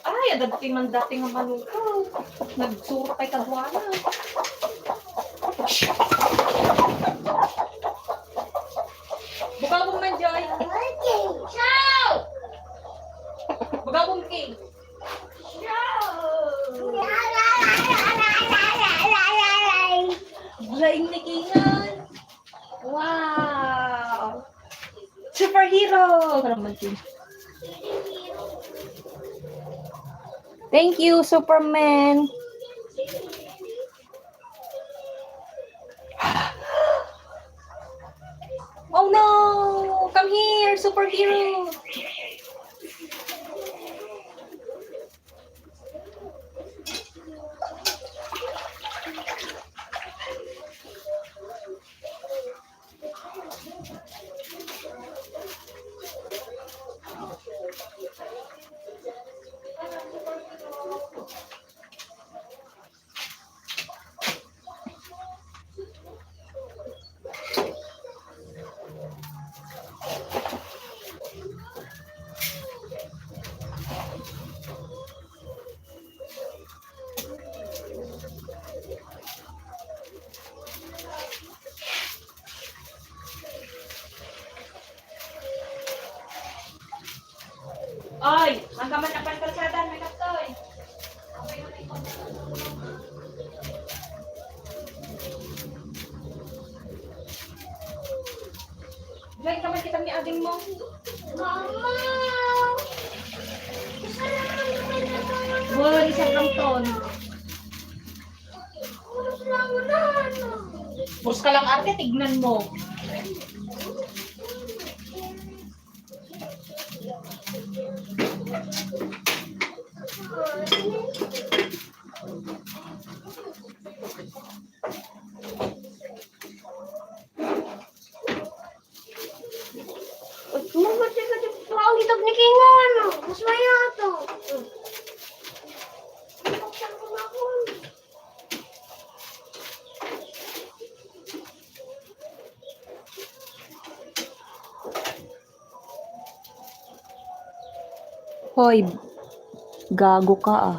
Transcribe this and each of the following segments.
Ay, dating man dating ang maluto. Nagsuro kay Kabuana. Bugabong man, Joy. Ciao! Bugabong king. Laing ni Kingan. Wow! Superhero! Thank you, Superman. Oh no! Come here, superhero! Ay, hanggang man ang kalsada, may kaptoy. Like naman kita ni ading mo. Mama! Wala, isang ramton. Bus ka lang ate, tignan mo. Hoy, gago ka ah.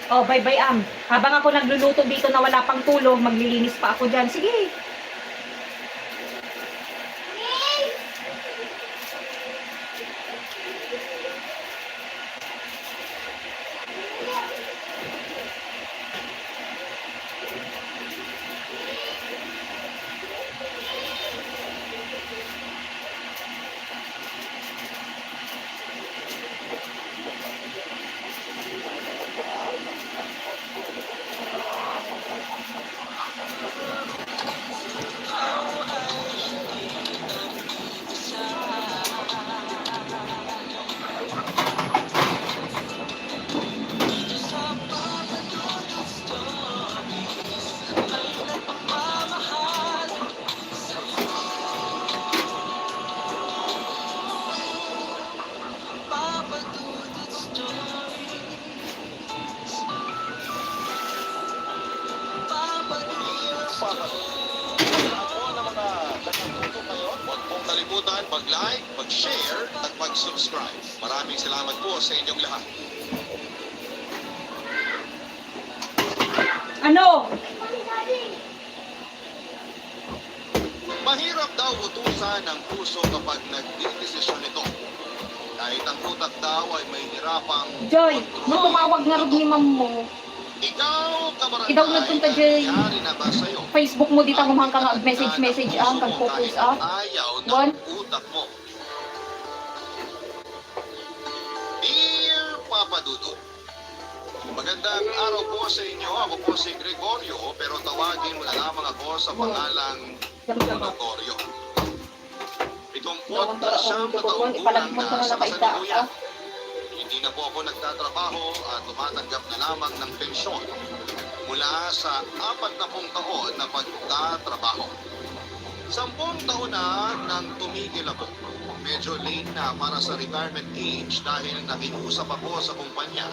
Oh, bye-bye, Am. Habang ako nagluluto dito na wala pang tulog, maglilinis pa ako dyan. Sige. Huwag pong kalimutan mag-like, mag-share, at mag-subscribe. Maraming salamat po sa inyong lahat. Ano? Mahirap daw utusan ng puso kapag nagdidesisyon ito. Kahit ang utak daw ay may hirapang... Joy, nung tumawag na rin ni ma'am mo, Ikaw, kabarangay, Ikaw nagpunta, Joy. nangyari na ba sa'yo? Facebook mo dito humang ka nga message ang kag-focus Kahit ah. ayaw ng One. utak mo. Dear Papa Dudu, magandang araw po sa inyo. Ako po si Gregorio, pero tawagin mo na lamang ako sa pangalang Gregorio. 79 na taong gulang na sa kasalukuyan. Hindi na po ako nagtatrabaho at tumatanggap na lamang ng pensyon mula sa 40 taon na pagtatrabaho. 10 taon na nang tumigil ako. Medyo late na para sa retirement age dahil nakiusap ako sa kumpanya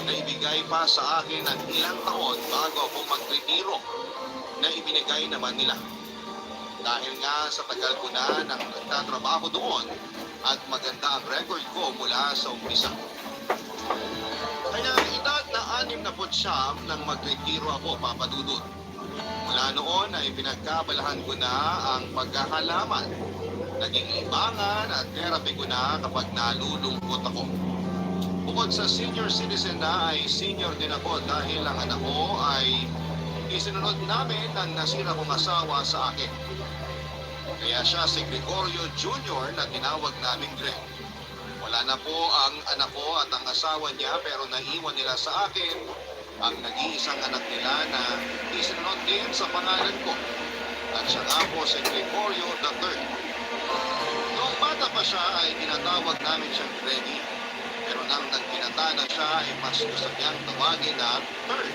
na ibigay pa sa akin ng ilang taon bago ako magretiro na ibinigay naman nila. Dahil nga sa tagal ko na nang nagtatrabaho doon at maganda ang record ko mula sa umpisa. Kaya edad na 69 nang magretiro ako, Papa Dudut. Mula noon ay pinagkabalahan ko na ang paghahalaman. Naging libangan at therapy ko na kapag nalulungkot ako. Bukod sa senior citizen na ay senior din ako dahil ang anak ko ay isinunod namin ng nasira kong asawa sa akin. Kaya siya si Gregorio Jr. na tinawag naming Greg. Wala na po ang anak ko at ang asawa niya pero naiwan nila sa akin ang nag-iisang anak nila na isinunod din sa pangalan ko. At siya nga po si Gregorio III. Noong bata pa siya ay tinatawag namin siyang Freddy. Pero nang nagpinata na siya ay mas gusto niyang tawagin na Third.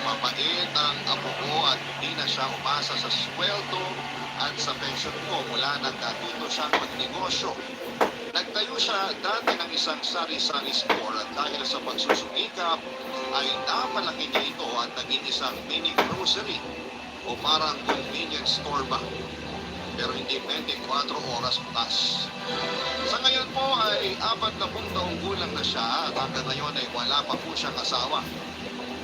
Mabait ang apo ko at hindi na siya umasa sa sweldo at sa pensyon ko mula nang natuto siyang magnegosyo. Nagtayo siya dati ng isang sari-sari store at dahil sa pagsusumikap ay napalaki niya ito at naging isang mini grocery o parang convenience store ba. Pero hindi 24 oras bukas. Sa ngayon po ay 40 taong gulang na siya at hanggang ngayon ay wala pa po siyang asawa.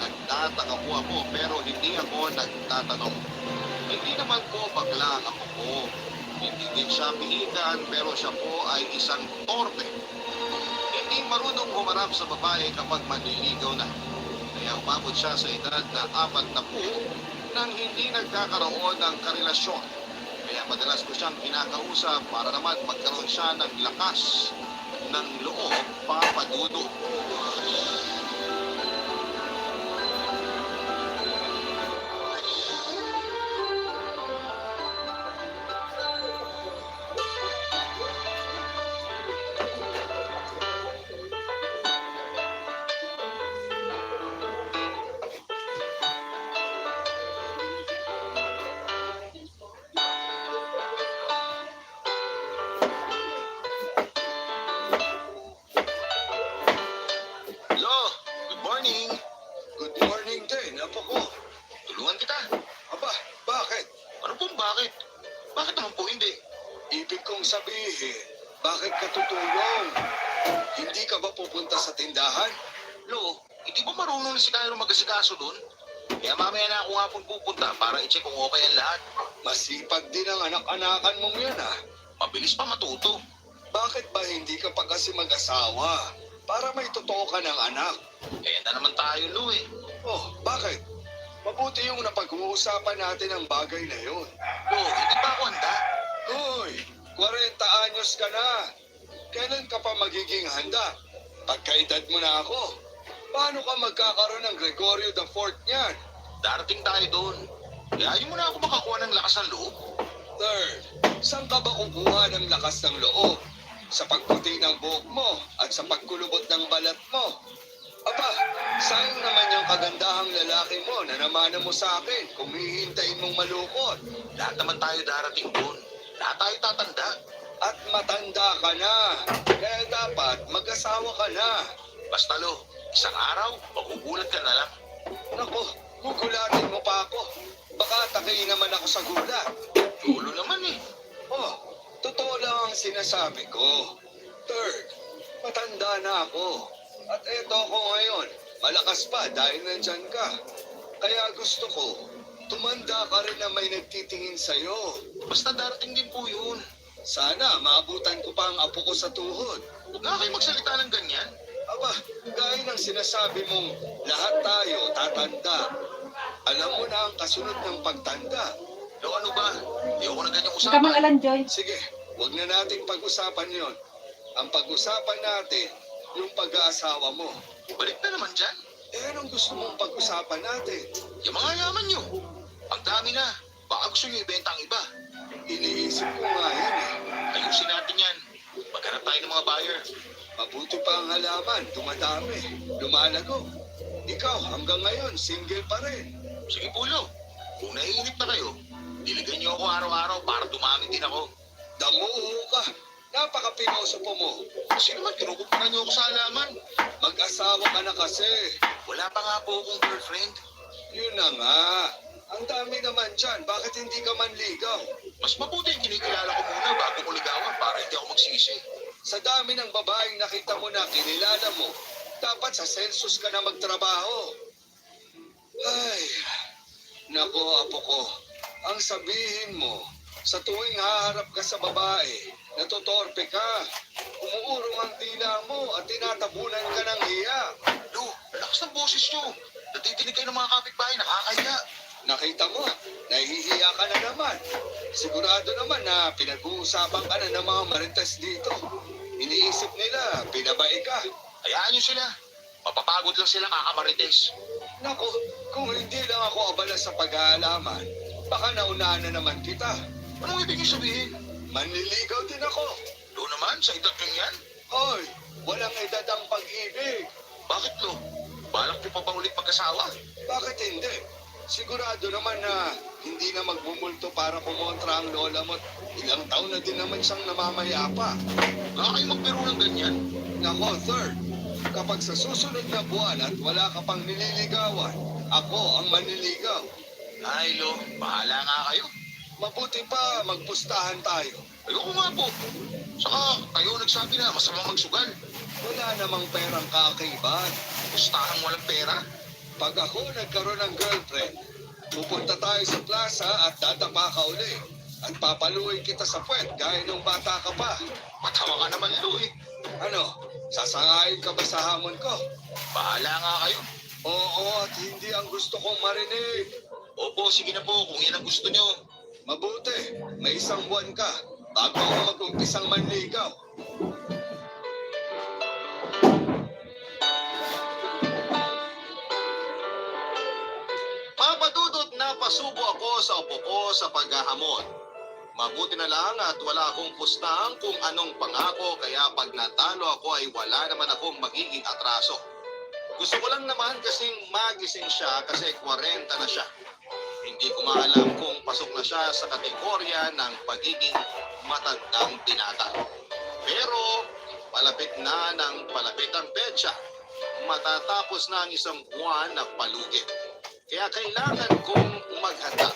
Nagtataka po ako pero hindi ako nagtatanong. Hindi naman po bakla ang ako ko. Hindi din siya pihikan pero siya po ay isang torpe. Hindi marunong humarap sa babae kapag manliligaw na. Kaya umabot siya sa edad na 40 nang hindi nagkakaroon ng karelasyon. Kaya madalas ko siyang kinakausap para naman magkaroon siya ng lakas ng loob, Papa Dudu. Hello, good morning. Good morning din, apo ko. Tulungan kita. Aba, bakit? Ano pong bakit? Bakit naman po hindi? mong sabihin, bakit ka tutulong? Hindi ka ba pupunta sa tindahan? Lo, hindi ba marunong na si Cairo mag-asikaso doon? Kaya mamaya na ako nga pong pupunta para i-check kung okay ang lahat. Masipag din ang anak-anakan mong yan ah. Mabilis pa matuto. Bakit ba hindi ka pa kasi mag-asawa? Para may totoo ka ng anak. Kaya na naman tayo, Lo eh. Oh, bakit? Mabuti yung napag-uusapan natin ang bagay na yun. Lo, hindi pa ako handa. Hoy, 40 anyos ka na. Kailan ka pa magiging handa? Pagkaedad mo na ako. Paano ka magkakaroon ng Gregorio the Fourth niyan? Darating tayo doon. Kaya ayaw mo na ako makakuha ng lakas ng loob. Third, saan ka ba kukuha ng lakas ng loob? Sa pagputi ng buhok mo at sa pagkulubot ng balat mo. Aba, sayang naman yung kagandahang lalaki mo na namana mo sa akin kung hihintayin mong malukot. Lahat naman tayo darating doon. Lahat tayo tatanda. At matanda ka na. Kaya dapat mag-asawa ka na. Basta, Lo, isang araw, magugulat ka na lang. Naku, gugulatin mo pa ako. Baka takiin naman ako sa gulat. Lolo naman eh. Oh, totoo lang ang sinasabi ko. Third, matanda na ako. At eto ako ngayon, malakas pa dahil nandyan ka. Kaya gusto ko, tumanda ka rin na may nagtitingin sa'yo. Basta darating din po yun. Sana maabutan ko pa ang apo ko sa tuhod. Huwag nga kayo magsalita ng ganyan. Aba, gaya ng sinasabi mong lahat tayo tatanda. Alam mo na ang kasunod ng pagtanda. Lo, ano ba? Hindi ako na ganyang Huwag ka mang usapan. alam, Joy. Sige, wag na nating pag-usapan yon. Ang pag-usapan natin, yung pag-aasawa mo. Balik na naman dyan. Eh, anong gusto mong pag-usapan natin? Yung mga yaman nyo. Ang dami na. Baka gusto nyo ibenta ang iba. Iniisip ko nga yan eh. Ayusin natin yan. Maghanap tayo ng mga buyer. Mabuti pa ang halaman, dumadami, lumalago. Ikaw, hanggang ngayon, single pa rin. Sige po, Lo. Kung naiinip na kayo, diligan nyo ako araw-araw para dumami din ako. Damuho ka. Napaka-pilosopo mo. Kasi naman, kinukumparan nyo ako sa halaman. Mag-asawa ka na kasi. Wala pa nga po akong girlfriend. Yun na nga. Ang dami naman dyan. Bakit hindi ka manligaw? Mas mabuti yung kinikilala ko muna bago ko ligawan para hindi ako magsisi. Sa dami ng babaeng nakita mo na kinilala mo, dapat sa census ka na magtrabaho. Ay, nako apo ko. Ang sabihin mo, sa tuwing haharap ka sa babae, natutorpe ka. Umuurong ang dila mo at tinatabunan ka ng hiya. Lo, lakas ng boses nyo. Natidinig kayo ng mga kapitbahay, nakakahiya. Nakita mo, nahihiya ka na naman. Sigurado naman na pinag-uusapan ka na ng mga marites dito. Iniisip nila, pinabae ka. Hayaan nyo sila. Mapapagod lang sila kakamarites. Naku, kung hindi lang ako abala sa pag-aalaman, baka naunahan na naman kita. Anong ibig nyo sabihin? Manliligaw din ako. Lo naman, sa edad nyo yan. Hoy, walang edad ang pag-ibig. Bakit, Lo? Balak nyo pa ba ulit magkasawa? Bakit hindi? Sigurado naman na hindi na magbumulto para kumontra ang lola mo. Ilang taon na din naman siyang namamayapa. Nga kayo magbiro ng ganyan. Nako, third, kapag sa susunod na buwan at wala ka pang nililigawan, ako ang manliligaw. Ay, Lo, bahala nga kayo. Mabuti pa magpustahan tayo. Ayoko nga po. Saka, kayo nagsabi na masamang magsugal. Wala namang perang kaakibat. Pustahang walang pera. Pag ako nagkaroon ng girlfriend, pupunta tayo sa plaza at dadapa ka uli. At papaluin kita sa puwet gaya nung bata ka pa. Matawa ka naman, Lo eh. Ano, sasangayin ka ba sa hamon ko? Bahala nga kayo. Oo, at hindi ang gusto kong marinig. Opo, sige na po kung yan ang gusto nyo. Mabuti, may isang buwan ka bago ako mag-umpisang manligaw. Papadudot na pasubo ako sa upo ko sa paghahamon. Mabuti na lang at wala akong pustang kung anong pangako kaya pag natalo ako ay wala naman akong magiging atraso. Gusto ko lang naman kasing magising siya kasi 40 na siya. Hindi ko maalam kung pasok na siya sa kategorya ng pagiging matandang binata. Pero palapit na ng palapit ang petsa. Matatapos na ang isang buwan na palugit. Kaya kailangan kong maghanda.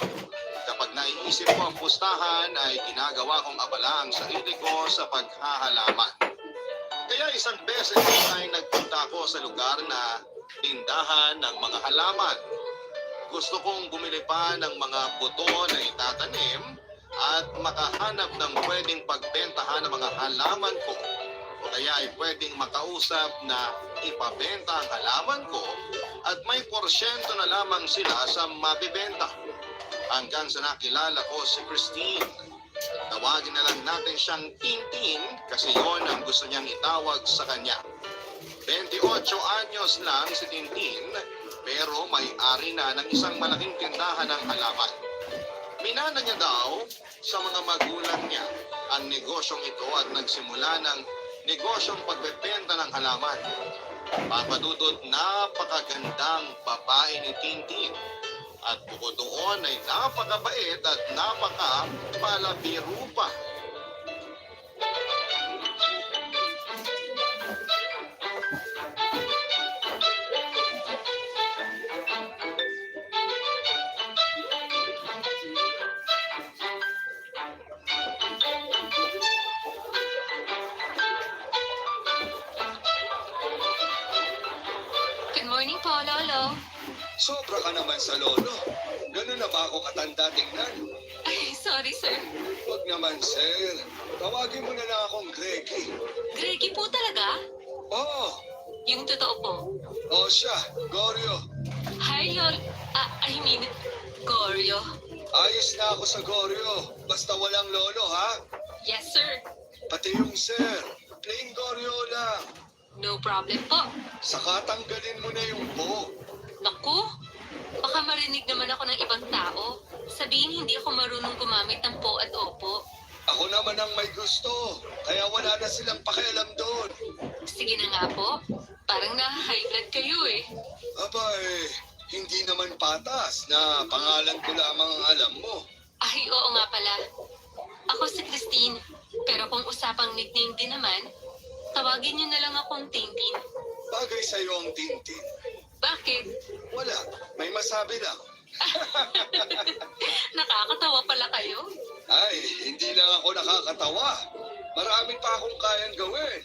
Kapag naiisip ko ang pustahan ay ginagawa kong abala ang sarili ko sa paghahalaman. Kaya isang beses ay nagpunta ako sa lugar na tindahan ng mga halaman. Gusto kong bumili pa ng mga buto na itatanim at makahanap ng pwedeng pagbentahan ng mga halaman ko. O kaya ay pwedeng makausap na ipabenta ang halaman ko at may porsyento na lamang sila sa mabibenta. Hanggang sa nakilala ko si Christine. Tawagin na lang natin siyang Tintin kasi yon ang gusto niyang itawag sa kanya. 28 anyos lang si Tintin pero may-ari na ng isang malaking tindahan ng halaman. Minana niya daw sa mga magulang niya ang negosyong ito at nagsimula ng negosyong pagbebenta ng halaman. Papadudot, napakagandang babae ni Tintin. At bukod doon ay napakabait at napakapalabiro pa. Good morning po, Lolo. Sobra ka naman sa lolo. Ganun na ba ako katanda tingnan? Ay, sorry, sir. Huwag naman, sir. Tawagin mo na lang akong Greggy. Greggy po talaga? Oo. Yung totoo po. O siya, Goryo. Hi, Lolo. I mean, Goryo. Ayos na ako sa Goryo. Basta walang lolo, ha? Yes, sir. Pati yung sir. Plain Goryo lang. No problem po. Saka tanggalin mo na yung po. Naku, baka marinig naman ako ng ibang tao. Sabihin hindi ako marunong gumamit ng po at opo. Ako naman ang may gusto. Kaya wala na silang pakialam doon. Sige na nga po. Parang na-high blood kayo eh. Abay, hindi naman patas na pangalan ko lamang ang alam mo. Ay, oo nga pala. Ako si Christine. Pero kung usapang nickname din naman, tawagin niyo na lang akong Tintin. Bagay sa'yo ang Tintin. Bakit? Wala, may masabi lang. Nakakatawa pala kayo. Ay, hindi lang ako nakakatawa. Marami pa akong kayang gawin.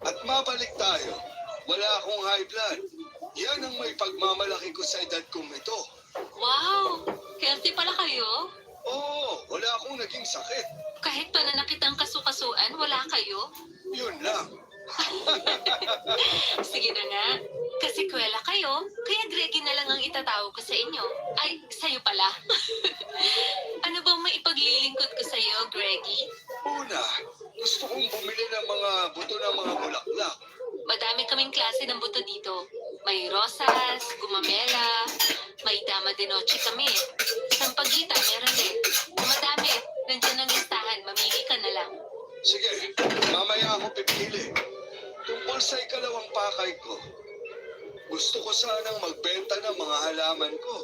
At mabalik tayo. Wala akong high blood. Yan ang may pagmamalaki ko sa edad kong ito. Wow! Healthy pala kayo. Oo, wala akong naging sakit. Kahit pananakit ang kasukasuan, wala kayo. Yun lang. Sige na nga. Kasi kwela kayo, kaya Greggy na lang ang itatawag ko sa inyo. Ay, sa'yo pala. Ano bang maipaglilingkod ko sa'yo, Greggy? Una, gusto kong bumili ng mga buto ng mga bulaklak. Madami kaming klase ng buto dito. May rosas, gumamela, may dama de noche kami. Sampagita, meron din. Madami. Nandiyan ang listahan. Mamili ka na lang. Sige, mamaya ako pipili. Tungkol sa ikalawang pakay ko, gusto ko sanang magbenta ng mga halaman ko.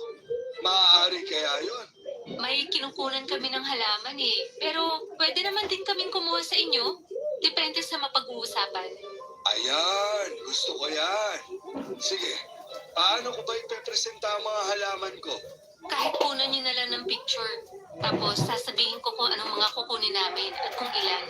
Maaari kaya yon? May kinukunan kami ng halaman eh. Pero pwede naman din kaming kumuha sa inyo. Depende sa mapag-uusapan. Ayan, gusto ko yan. Sige, paano ko ba ipepresenta ang mga halaman ko? Kahit punan nyo na lang ng picture. Tapos sasabihin ko kung anong mga kukunin namin at kung ilan.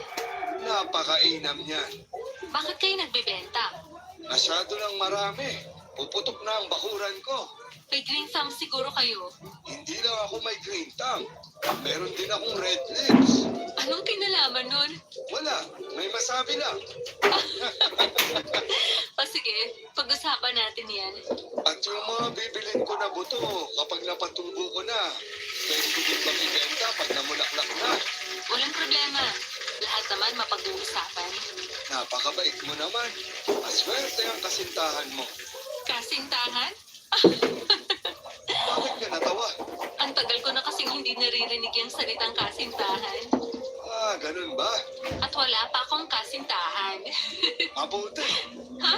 Napakainam niyan. Bakit kayo nagbebenta? Masyado ng marami. Puputok na ang bakuran ko. May green thumb siguro kayo. Hindi lang ako may green tongue. Meron din akong red lips. Anong kinalaman nun? Wala, may masabi lang. O sige, pag-usapan natin yan. At yung mga bibilin ko na buto, kapag napatubo ko na, pwede ko din bang ibenta pag namulaklak na. Walang problema. Lahat naman mapag-uusapan. Napakabait mo naman. Maswerte ang kasintahan mo. Kasintahan? Bakit ka natawa? Ang tagal ko na kasing hindi naririnig yung salitang kasintahan. Ah, ganun ba? At wala pa akong kasintahan. Mabuti. Ha?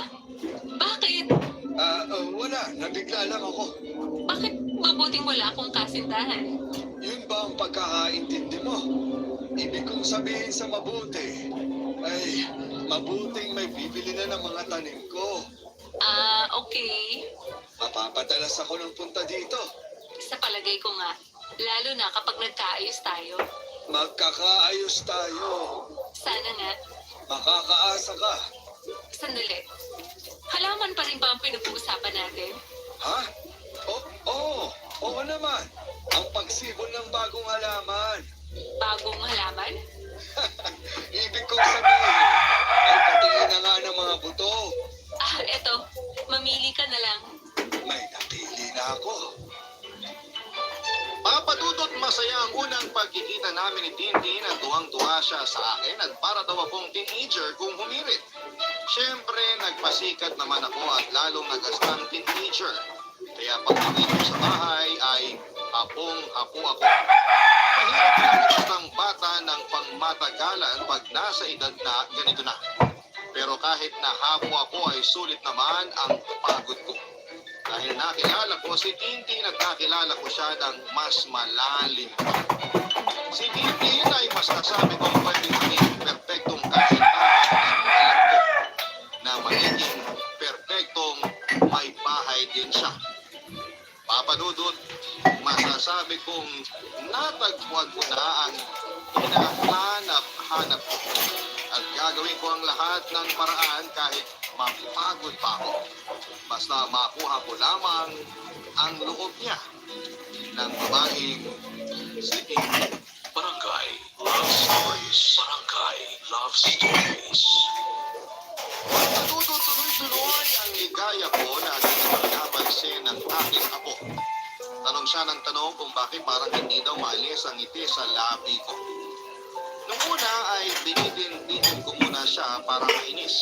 Bakit? Wala. Nabigla lang ako. Bakit mabuting wala akong kasintahan? Yun ba ang pagkakaintindi mo? Ibig kong sabihin sa mabuti ay mabuting may bibili na ng mga tanim ko. Okay. Mapapadalas ako ng punta dito. Sa palagay ko nga. Lalo na kapag nagkaayos tayo. Magkakaayos tayo. Sana nga. Makakaasa ka. Sandali. Halaman pa rin ba ang pinag-uusapan natin? Ha? Oo naman. Ang pagsibol ng bagong halaman. Bagong halaman? Ibig kong sabihin, ay patingin na nga ng mga buto. Eto. Mamili ka na lang. May napili na ako. Papadudot masaya ang unang pagkikita namin ni Tintin at tuwang-tuwa siya sa akin at para daw akong teenager kung humirit. Siyempre, nagpasikat naman ako at lalong nagastang teenager. Kaya pag-uwi ko sa bahay ay hapong-hapo ako. Mahirap lang ang bata ng pangmatagalan pag nasa edad na ganito na. Pero kahit na hapo ako ay sulit naman ang pagod ko. Dahil nakilala ko si Tintin at nakilala ko siya ng mas malalim. Si Tintin ay masasabi kong pwede maging perpektong kasintahan at alam ko na magiging perpektong may bahay din siya. Papadudot, masasabi kong natagpuan ko na ang hinahanap-hanap ko. At gagawin ko ang lahat ng paraan kahit mapagod pa ako. Basta makuha ko lamang ang loob niya ng babaeng si Tintin. Barangay Love Stories. Barangay Love Stories. Pagkatuto tuloy-tuloy ang ligaya ko na napansin ng aking apo. Tanong siya ng tanong kung bakit parang hindi daw maalis ang ngiti sa labi ko. Nung una ay dinidin ko muna siya para mainis.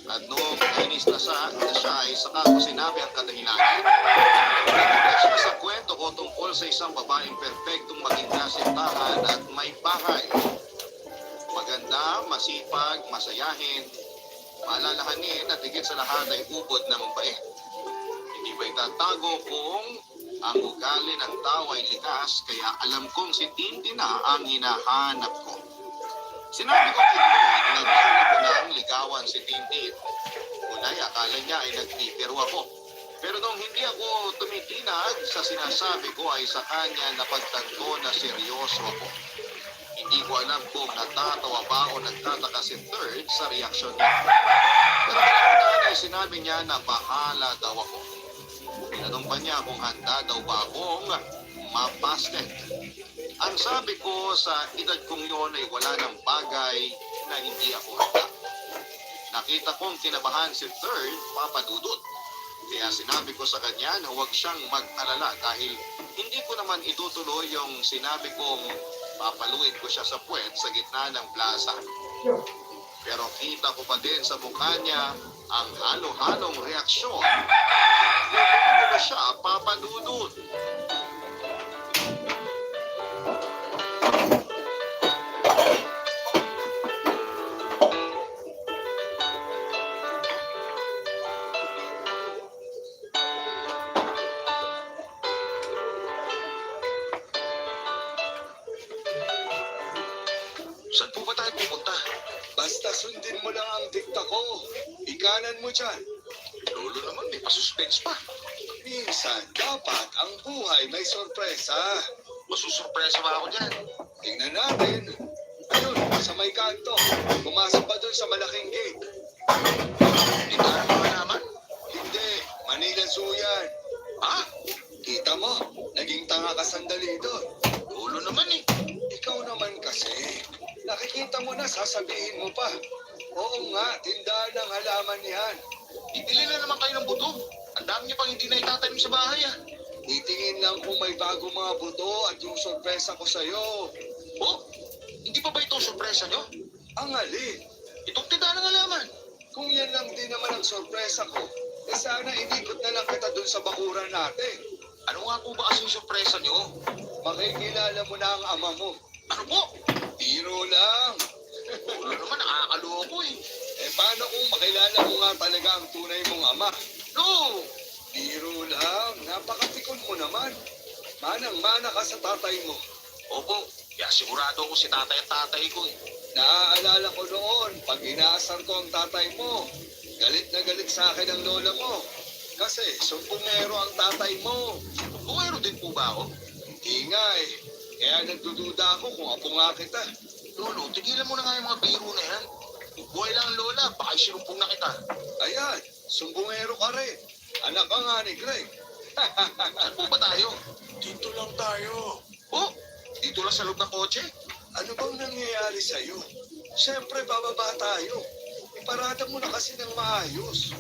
At noong mainis na siya ay saka ko sinabi ang kadahilanan. Nagkakit siya sa kwento ko tungkol sa isang babaeng perpektong maging kasintahan at may bahay. Maganda, masipag, masayahin, maalalahanin at higit sa lahat ay ubod ng bait. Hindi ba itatago kung ang ugali ng tao ay likas kaya alam kong si Tintin na ang hinahanap ko. Sinabi ko kay Lloyd, naghanap ko ng ligawan si Tintin. Unay, akala niya ay nagtitiro ako. Pero nung hindi ako tumitinag sa sinasabi ko ay sa kanya napagtanto na seryoso ako. Hindi ko alam kung natatawa ba o nagtataka si Third sa reaksyon niya. Pero kailangan ay sinabi niya na bahala daw ako. Tinanong pa niya kung handa daw ba akong mapasted. Ang sabi ko sa edad kong yun ay wala ng bagay na hindi ako handa. Nakita kong kinabahan si Third, papadudot. Kaya sinabi ko sa kanya na huwag siyang mag-alala dahil hindi ko naman itutuloy yung sinabi kong papaluin ko siya sa puwet sa gitna ng plaza. Pero kita ko pa din sa mukha niya ang halo-halong reaksyon. Kung ko siya papadudot. Saan po ba tayo pupunta? Basta sundin mo lang ang dikta ko. Ikanan mo dyan. Lolo naman, may pasuspense pa. Minsan, dapat ang buhay may sorpresa. Masusurpresa ba ako dyan? Tingnan natin. Ayun, sa may kanto. Pumasok pa dun sa malaking gate. Hindi tayo malaman. Hindi, Manila Zoo yan. Ha? Kita mo, naging tanga ka sandali doon. Lolo naman eh. Ikaw naman kasi, nakikita mo na, sasabihin mo pa. Oo nga, tindahan ng halaman yan. Bibili na naman kayo ng buto. Ang dami niyo pang hindi na itatanim sa bahay ah. Titingin lang kung may bago mga buto at yung sorpresa ko sa'yo. Oh, hindi pa ba ito sorpresa nyo? Ang alin. Itong tindahan ng halaman. Kung yan lang din naman ang sorpresa ko, eh sana inikot na lang kita dun sa bakuran natin. Ano nga po ba kasing sorpresa nyo? Makikilala mo na ang ama mo. Ano po? Biro lang. Lolo naman, nakakaloko eh. Eh paano kung makilala mo nga talaga ang tunay mong ama? No! Biro lang. Napakapikon mo naman. Manang-mana ka sa tatay mo. Opo, kaya sigurado ako si tatay at tatay ko eh. Naaalala ko noon, pag inaasar ko ang tatay mo, galit na galit sa akin ang lola mo. Kasi sumpungero ang tatay mo. Bungero din po ba ako? Hindi nga eh. Kaya nagdududa ako kung apo nga kita. Lolo, tigilan mo na nga yung mga biro na yan. Buhay lang ang lola, baka isinumpong na kita. Ayan, sumbongero ka rin. Anak ka nga ni Greg. Ano po ba tayo? Dito lang tayo. Oh, dito lang sa loob ng kotse. Ano bang nangyayari sa'yo? Siyempre, bababa tayo. Iparada mo na kasi ng maayos.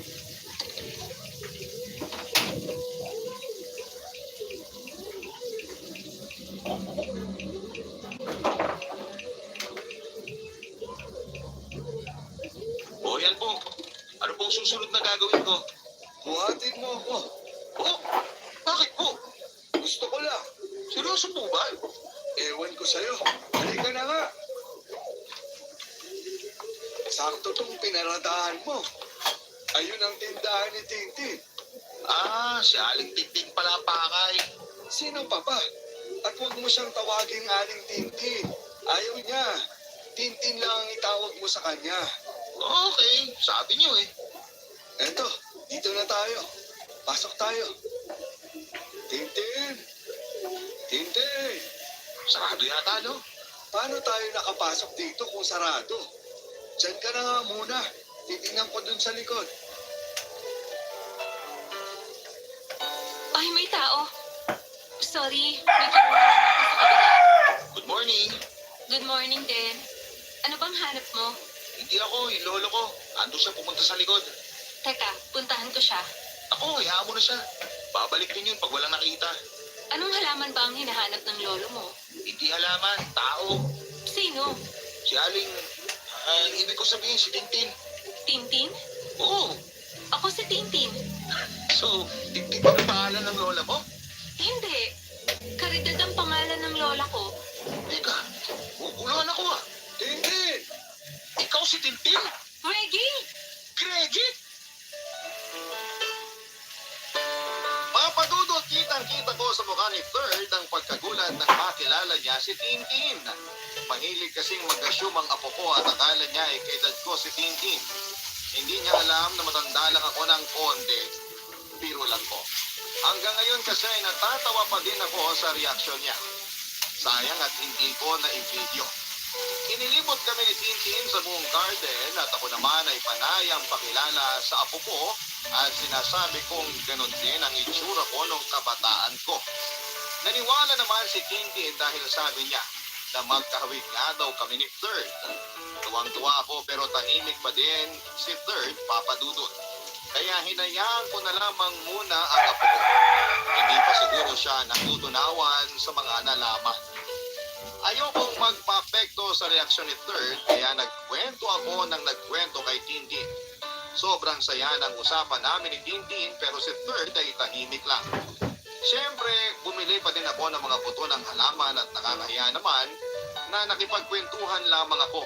O yan po. Ano pong susunod na gagawin ko? Buhatin mo ako. Oh, bakit po? Gusto ko lang. Seryoso po ba? Ewan ko sa'yo. Halika na nga. Sakto tong pinaradahan mo. Ayun ang tindahan ni Tintin. Ah, si Aling Tintin pala ang pakay. Sino pa ba? At huwag mo siyang tawaging Aling Tintin. Ayaw niya. Tintin lang ang itawag mo sa kanya. Okay, sabi niyo eh. Eto, dito na tayo. Pasok tayo. Tintin! Tintin! Sarado yata, no? Paano tayo nakapasok dito kung sarado? Diyan ka na nga muna. Titingnan ko dun sa likod. Ay, may tao. Sorry, may kinuha lang ako sa kabila. Good morning. Good morning din. Ano bang hanap mo? Hindi ako, yung lolo ko. Ando siya pumunta sa likod. Teka, puntahan ko siya. Ako, hayaan mo na siya. Babalik din yun pag walang nakita. Anong halaman ba ang hinahanap ng lolo mo? Hindi halaman, tao. Sino? Si Aling, ibig ko sabihin si Tintin. Tintin? Oo, Ako si Tintin. so, Tintin ba ang pangalan ng lola mo? Hindi. Caridad ang pangalan ng lola ko. Teka, uguluhan ako ah. Tintin! Ikaw si Tintin? Reggie! Gregit! Papadudot, kitang-kita ko sa mukha ni Third ang pagkagulat nang makilala niya si Tintin. Mahilig kasing mag-assume ang apo ko at akala niya ay kaedad ko si Tintin. Hindi niya alam na matanda lang ako ng konti. Biro lang po. Hanggang ngayon kasi ay natatawa pa din ako sa reaksyon niya. Sayang at hindi ko na-video. Inilibot kami ni Tintin sa buong garden at ako naman ay panayang pakilala sa apo ko at sinasabi kong ganun din ang itsura ko nung kabataan ko. Naniwala naman si Tintin dahil sabi niya na magkahawig nga daw kami ni Third. Tuwang-tuwa ako pero tahimik pa din si Third, Papa Dudut. Kaya hinayaan ko na lamang muna ang apo ko. Hindi pa siguro siya natutunawan sa mga nalaman. Ayokong magpa-apekto sa reaksyon ni Third kaya nagkwento ako ng nagkwento kay Tintin. Sobrang saya ng usapan namin ni Tintin pero si Third ay tahimik lang. Siyempre, bumili pa din ako ng mga buto ng halaman at nakakahiya naman na nakipagkwentuhan lamang ako.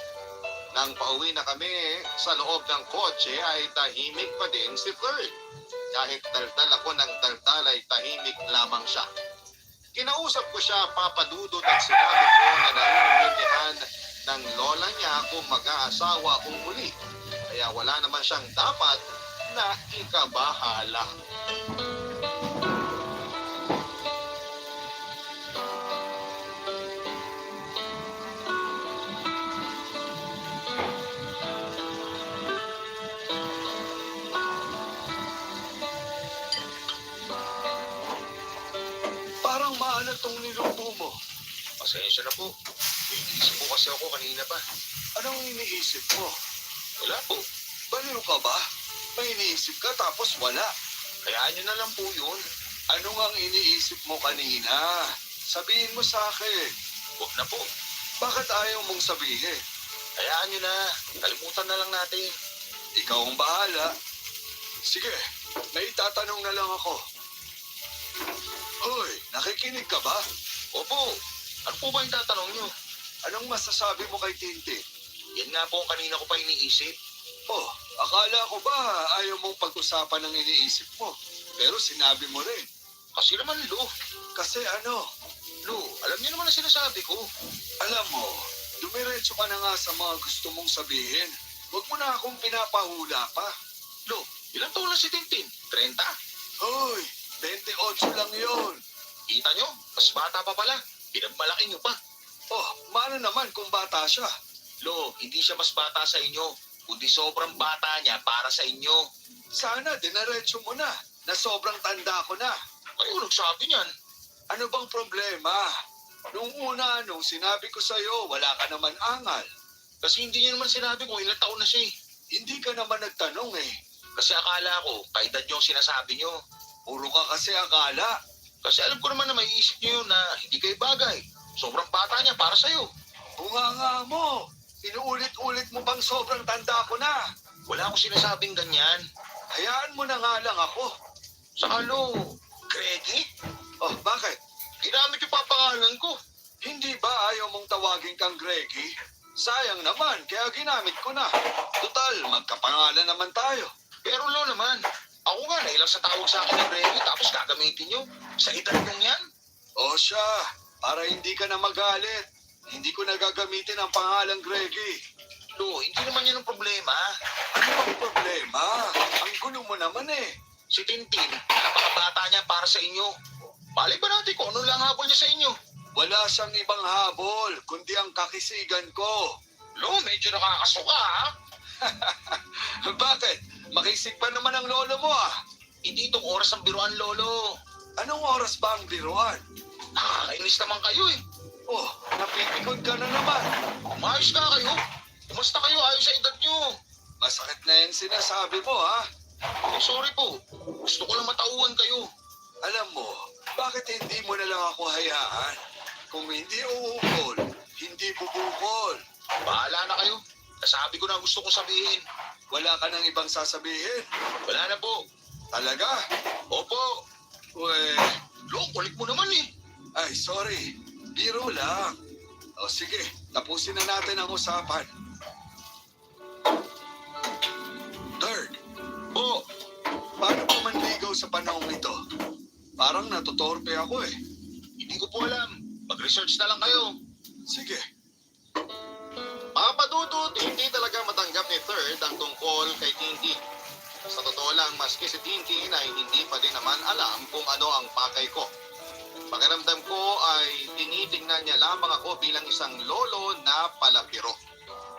Nang pauwi na kami sa loob ng kotse ay tahimik pa din si Third. Kahit daldal ako ng daldal ay tahimik lamang siya. Kinausap ko siya, papadudot at sinabi ko na naiintindihan ng lola niya kung mag-aasawa akong muli. Kaya wala naman siyang dapat na ikabahala. Parang maalat tong niluto mo. Pasensya na po. Iniisip po kasi ako kanina pa. Anong iniisip mo? Wala po. Baliw ka ba? May iniisip ka tapos wala. Hayaan niyo na lang po yun. Ano ang iniisip mo kanina? Sabihin mo sa akin. Huwag na po. Bakit ayaw mong sabihin? Hayaan niyo na. Kalimutan na lang natin. Ikaw ang bahala. Sige, may tatanong na lang ako. Hoy, nakikinig ka ba? Opo. Ano po ba yung tatanong niyo? Anong masasabi mo kay Tintin? Yan nga po ang kanina ko pa iniisip. Oh, akala ko ba ayaw mong pag-usapan ng iniisip mo? Pero sinabi mo rin. Kasi naman, Lo. Kasi ano? Lo, alam niyo naman ang sinasabi ko. Alam mo, dumiretso ka na nga sa mga gusto mong sabihin. Huwag mo na akong pinapahula pa. Lo, ilang taon na si Tintin? 30? Hoy, 28 lang yon. Kita nyo? Mas bata pa pala. Pinagmalaki nyo pa. Oh, mano naman kung bata siya. Lo, hindi siya mas bata sa inyo. Kundi sobrang bata niya para sa inyo. Sana dinaretso mo na sobrang tanda ko na. Kayo nagsabi niyan. Ano bang problema? Nung una, nung sinabi ko sa'yo, wala ka naman angal. Kasi hindi niya naman sinabi kung ilang taon na siya eh. Hindi ka naman nagtanong eh. Kasi akala ko, kaedad niyo ang sinasabi niyo. Puro ka kasi akala. Kasi alam ko naman na may isip niyo na hindi kayo bagay. Sobrang bata niya para sa'yo. Bunganga mo. Inuulit-ulit mo bang sobrang tanda ko na? Wala akong sinasabing ganyan. Hayaan mo na nga lang ako. Saka lo, Greggy, Oh, bakit? ginamit yung papangalan ko. Hindi ba ayaw mong tawagin kang Greggy? Sayang naman, kaya ginamit ko na. Total, magkapangalan naman tayo. Pero lo naman, ako nga nailang sa tawag sa akin ng Greggy tapos gagamitin niyo. Sa edad nung yan. O siya, para hindi ka na magalit. Hindi ko nagagamitin ang pangalang Greggy. Lo, hindi naman yan ang problema. Ano ang problema? Ang gulo mo naman eh. Si Tintin, napakabata niya para sa inyo. Malay ba natin kung ano lang habol niya sa inyo? Wala siyang ibang habol, kundi ang kakisigan ko. Lo, medyo nakakasuka ha? Bakit? Makisig pa naman ang lolo mo ah. Hindi itong oras ang biruan, Lolo. Anong oras ba ang biruan? Nakakainis naman kayo eh. Oh, napipikon ka na naman. Umayos na kayo. Kumusta kayo ayon sa edad niyo? Masakit na yung sinasabi mo ha. Oh, sorry po. Gusto ko lang matauhan kayo. Alam mo, bakit hindi mo na lang ako hayaan? Kung hindi uukol, hindi bubukol. Bahala na kayo. Nasabi ko na ang gusto kong sabihin. Wala ka nang ibang sasabihin. Wala na po. Talaga? Opo. Uy, Lo, kulit mo naman eh. ay sorry. Biro lang. O sige, tapusin na natin ang usapan. Third, Po, paano pa manligaw sa panahong ito? Parang natutorpe ako eh. hindi ko po alam. Mag-research na lang kayo. Sige, Papadudot, hindi talaga matanggap ni Third ang tungkol kay Tintin. Sa totoo lang, maski si Tintin ay hindi pa din naman alam kung ano ang pakay ko. Pakiramdam ko ay tinitingnan niya lamang ako bilang isang lolo na palapiro.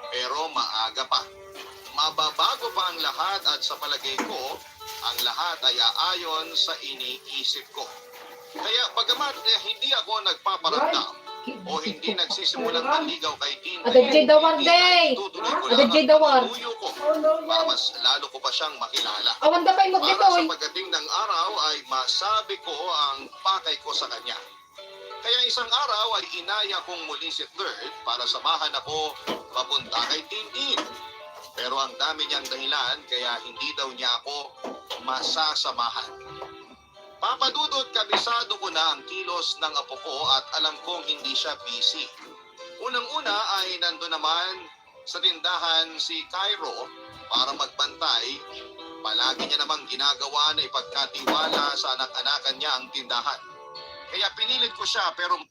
Pero maaga pa. Mababago pa ang lahat at sa palagay ko, ang lahat ay aayon sa iniisip ko. Kaya pagamat hindi ako nagpaparamdam o hindi nagsisimulang manligaw kay Tintin, Adagay daw one day. tutuloy ko lang Adagay ang daw one. pagtutuyo ko para mas lalo ko pa siyang makilala. Awan da pa'y Para magditoy. sa pagdating ng araw ay masabi ko ang pakay ko sa kanya. Kaya isang araw ay inaya kong muli si Third para samahan ako papunta kay Tintin. Pero ang dami niyang dahilan kaya hindi daw niya ako masasamahan. Papadudot, kabisado ko na ang kilos ng apo ko at alam kong hindi siya busy. Unang-una ay nandun naman sa tindahan si Cairo para magbantay. Palagi niya namang ginagawa na ipagkatiwala sa anak-anakan niya ang tindahan. Kaya pinilit ko siya pero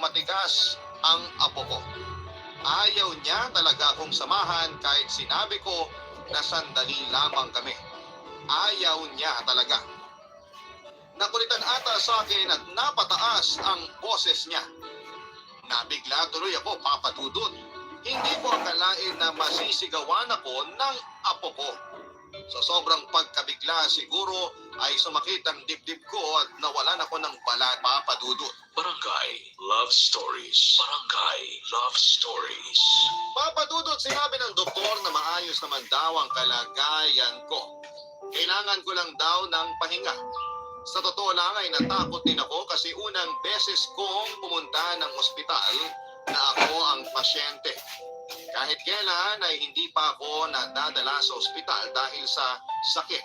matigas ang apo ko. Ayaw niya talaga akong samahan kahit sinabi ko na sandali lamang kami. Ayaw niya talaga. Nakulitan ata sa akin at napataas ang boses niya. Nabigla tuloy ako, papadudot. Hindi ko akalain na masisigawan ako ng apo ko. Sa sobrang pagkabigla siguro ay sumakit ang dibdib ko at nawalan ako ng balat, papadudot. Barangay Love Stories. Barangay Love Stories. Papa Dudut, sinabi ng doktor na maayos naman daw ang kalagayan ko. Kailangan ko lang daw ng pahinga. Sa totoo lang ay natakot din ako kasi unang beses kong pumunta ng ospital na ako ang pasyente. Kahit kailan ay hindi pa ako nadadala sa ospital dahil sa sakit.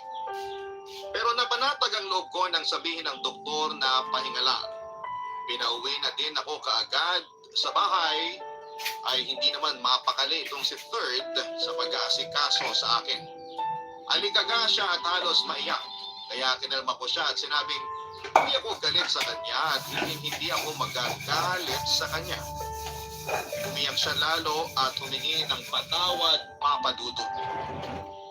Pero napanatag ang loob ko nang sabihin ng doktor na pahinga lang. Pinauwi na din ako kaagad sa bahay ay hindi naman mapakali itong si Third sa pag-aasikaso sa akin. Alikaga siya at halos maiyak. Kaya kinalma ko siya at sinabing hindi ako galit sa kanya at hindi ako magagalit sa kanya. Umiyak siya lalo at humingi ng patawad, Papa Dudut.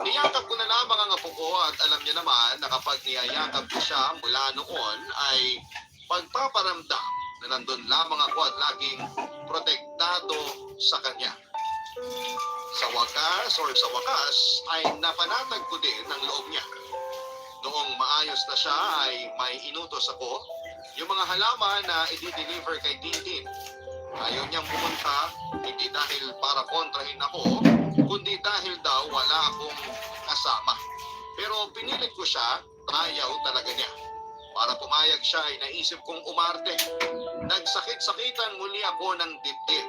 Niyakap ko na lamang ang apo ko at alam niya naman na kapag niyayakap ko siya mula noon ay pagpaparamdam na nandun lamang ako at laging protektado sa kanya. Sa wakas ay napanatag ko din ang loob niya. Noong maayos na siya ay may inutos ako yung mga halaman na i-deliver kay Tintin. Ayaw niyang pumunta, hindi dahil para kontrahin ako, kundi dahil daw wala akong kasama. Pero pinilit ko siya, ayaw talaga niya. Para pumayag siya ay naisip kong umarte. Nagsakit-sakitan muli ako ng dibdib.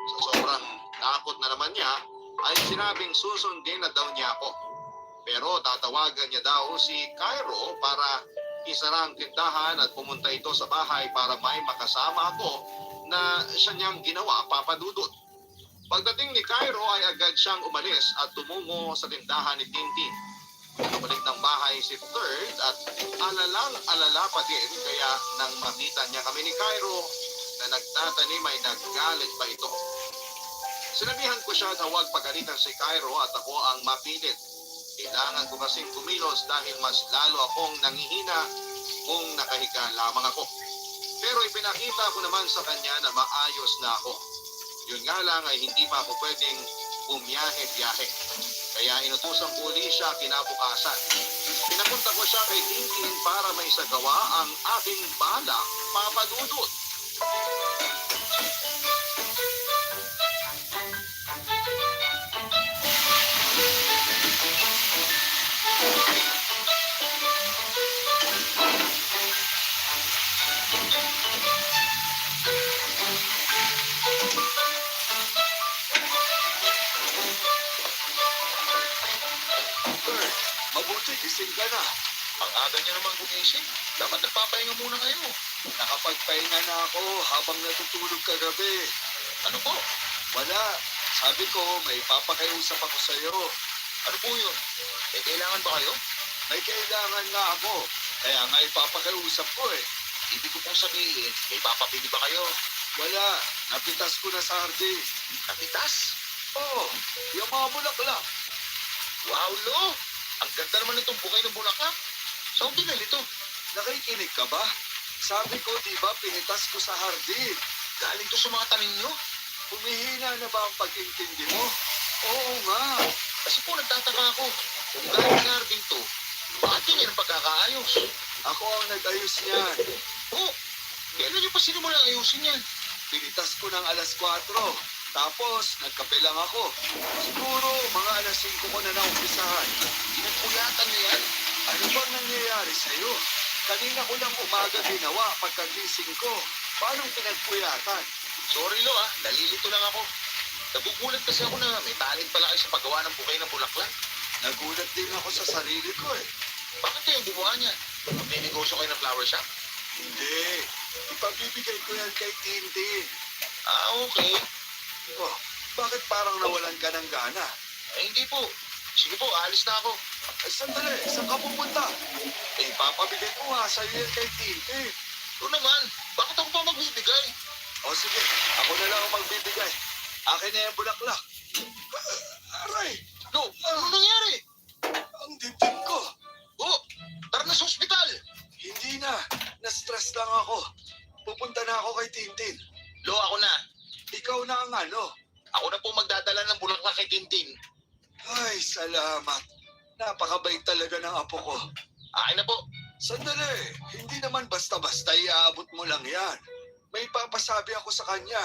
Sa sobrang takot na naman niya, ay sinabing susundin na daw niya ako. Pero tatawagan niya daw si Cairo para isara ang tindahan at pumunta ito sa bahay para may makasama ako na siya niyang ginawa, Papa Dudut. Pagdating ni Cairo ay agad siyang umalis at tumungo sa tindahan ni Tintin. Nakabalik ng bahay si Third at alalang-alala pa din kaya nang makita niya kami ni Cairo na nagtatanim ay naggalit pa ito. Sinabihan ko siya na huwag pagalitan si Cairo at ako ang mapilit. Kailangan ko kasing kumilos dahil mas lalo akong nangihina kung nakahiga lamang ako. Pero ipinakita ko naman sa kanya na maayos na ako. Yun nga lang ay hindi pa ako pwedeng bumiyahe-biyahe. Kaya inutusan ko uli siya kinabukasan. Pinapunta ko siya kay Tintin para may sagawa ang aking balak, Papa Dudut. Third, mabuti gising ka na. Ang aga niya naman gumising. Dapat nagpapahinga muna kayo. Nakapagpahinga na ako habang natutulog kagabi. Ano po? Wala. Sabi ko, may papakiusap ako sa iyo. Ano po yun? Eh, kailangan ba kayo? May kailangan nga ako. Kaya nga ipapakiusap ko eh. Ibig ko pong sabihin, may papabili ba kayo? Wala. Napitas ko na sa hardin. Kapitas? Oo. Yung mga bulaklak. Wow, Lo! Ang ganda naman itong bukay ng bulaklak. Saan pinili ito? Nakikinig ka ba? Sabi ko, di ba, pinitas ko sa hardin. Galing to sa mga tanim nyo? Humihina na ba ang pag-intindi mo? Oo nga. Kasi po nagtataka ako. Kung galing nga rin to, bakit ganyan ang pagkakaayos? Ako ang nag-ayos niyan. Oh, kailan nyo pa sinimulang ayusin yan? Pinitas ko ng alas 4. Tapos, nagkape lang ako. Siguro, mga alas 5 ko na naumpisahan. Pinagpuyatan niyo yan? Ano bang nangyayari sa'yo? Kanina ko lang umaga ginawa pagkagising ko. Paano pinagpuyatan? Sorry, Lo, nalilito lang ako. Nagugulat kasi ako na may talent pala kayo sa paggawa ng bukay ng bulaklak. Nagulat din ako sa sarili ko eh. Bakit kayo gumawa niya? May negosyo kayo ng flower shop? Hindi. Ipabibigay ko yan kay Tintin. Ah, okay. Oh, bakit parang nawalan ka ng gana? Eh, hindi po. Sige po, alis na ako. Ay, sandali. Saan ka pupunta? Eh, papabigay ko nga sa'yo yan kay Tintin. Ito naman, bakit ako pa magbibigay? O sige, ako na lang ang magbibigay. Akin na yung bulaklak. Aray! Lo, ano nangyari? Ang dibdib ko. Oh, tara na sa ospital. Hindi na. Na-stress lang ako. Pupunta na ako kay Tintin. Lo, ako na. Ikaw na ang ano. Ako na po magdadala ng bulaklak kay Tintin. Ay, salamat. Napakabait talaga ng apo ko. Akin na po. Sandali. Hindi naman basta-basta iaabot mo lang yan. May papasabi ako sa kanya.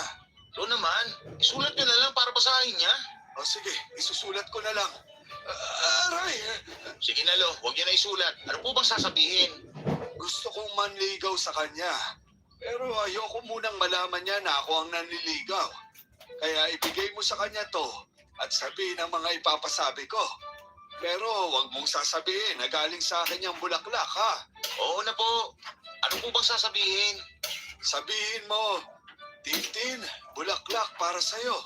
Lo naman, isulat nyo na lang para basahin niya. O sige, isusulat ko na lang. Aray, Sige na Lo, huwag niyo na isulat. Ano po bang sasabihin? gusto kong manligaw sa kanya. Pero ayoko munang malaman niya na ako ang nanliligaw. Kaya ibigay mo sa kanya to at sabihin ang mga ipapasabi ko. Pero huwag mong sasabihin na galing sa akin yung bulaklak, ha? Oo na po. Ano po bang sasabihin? Sabihin mo, Tintin, bulaklak para sa'yo.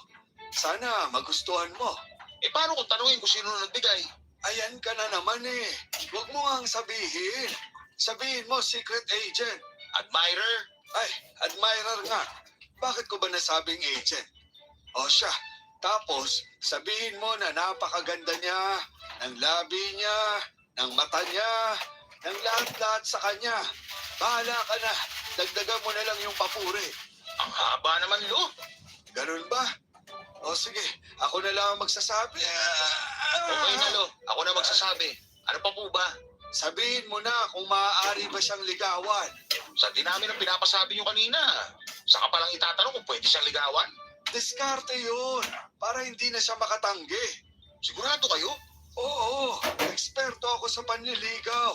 Sana magustuhan mo. Eh paano kung tanungin kung sino nagbigay? Ayan ka na naman eh. Huwag mo ngang sabihin. Sabihin mo, secret agent. Admirer? Ay, admirer nga. Bakit ko ba nasabing agent? O siya, tapos sabihin mo na napakaganda niya, ng labi niya, ng mata niya, ng lahat-lahat sa kanya. Bahala ka na. Dagdagan mo na lang yung papuri. Ang haba naman Lo. Ganun ba? O sige, ako na lang ang magsasabi. Okay na Lo, ako na magsasabi. Ano pa po ba? Sabihin mo na kung maaari ba siyang ligawan. Sa dinami ng pinapasabi nyo kanina, saka palang itatanong kung pwede siyang ligawan? Diskarte yun, para hindi na siya makatanggi. Sigurado kayo? Oo, eksperto ako sa panliligaw.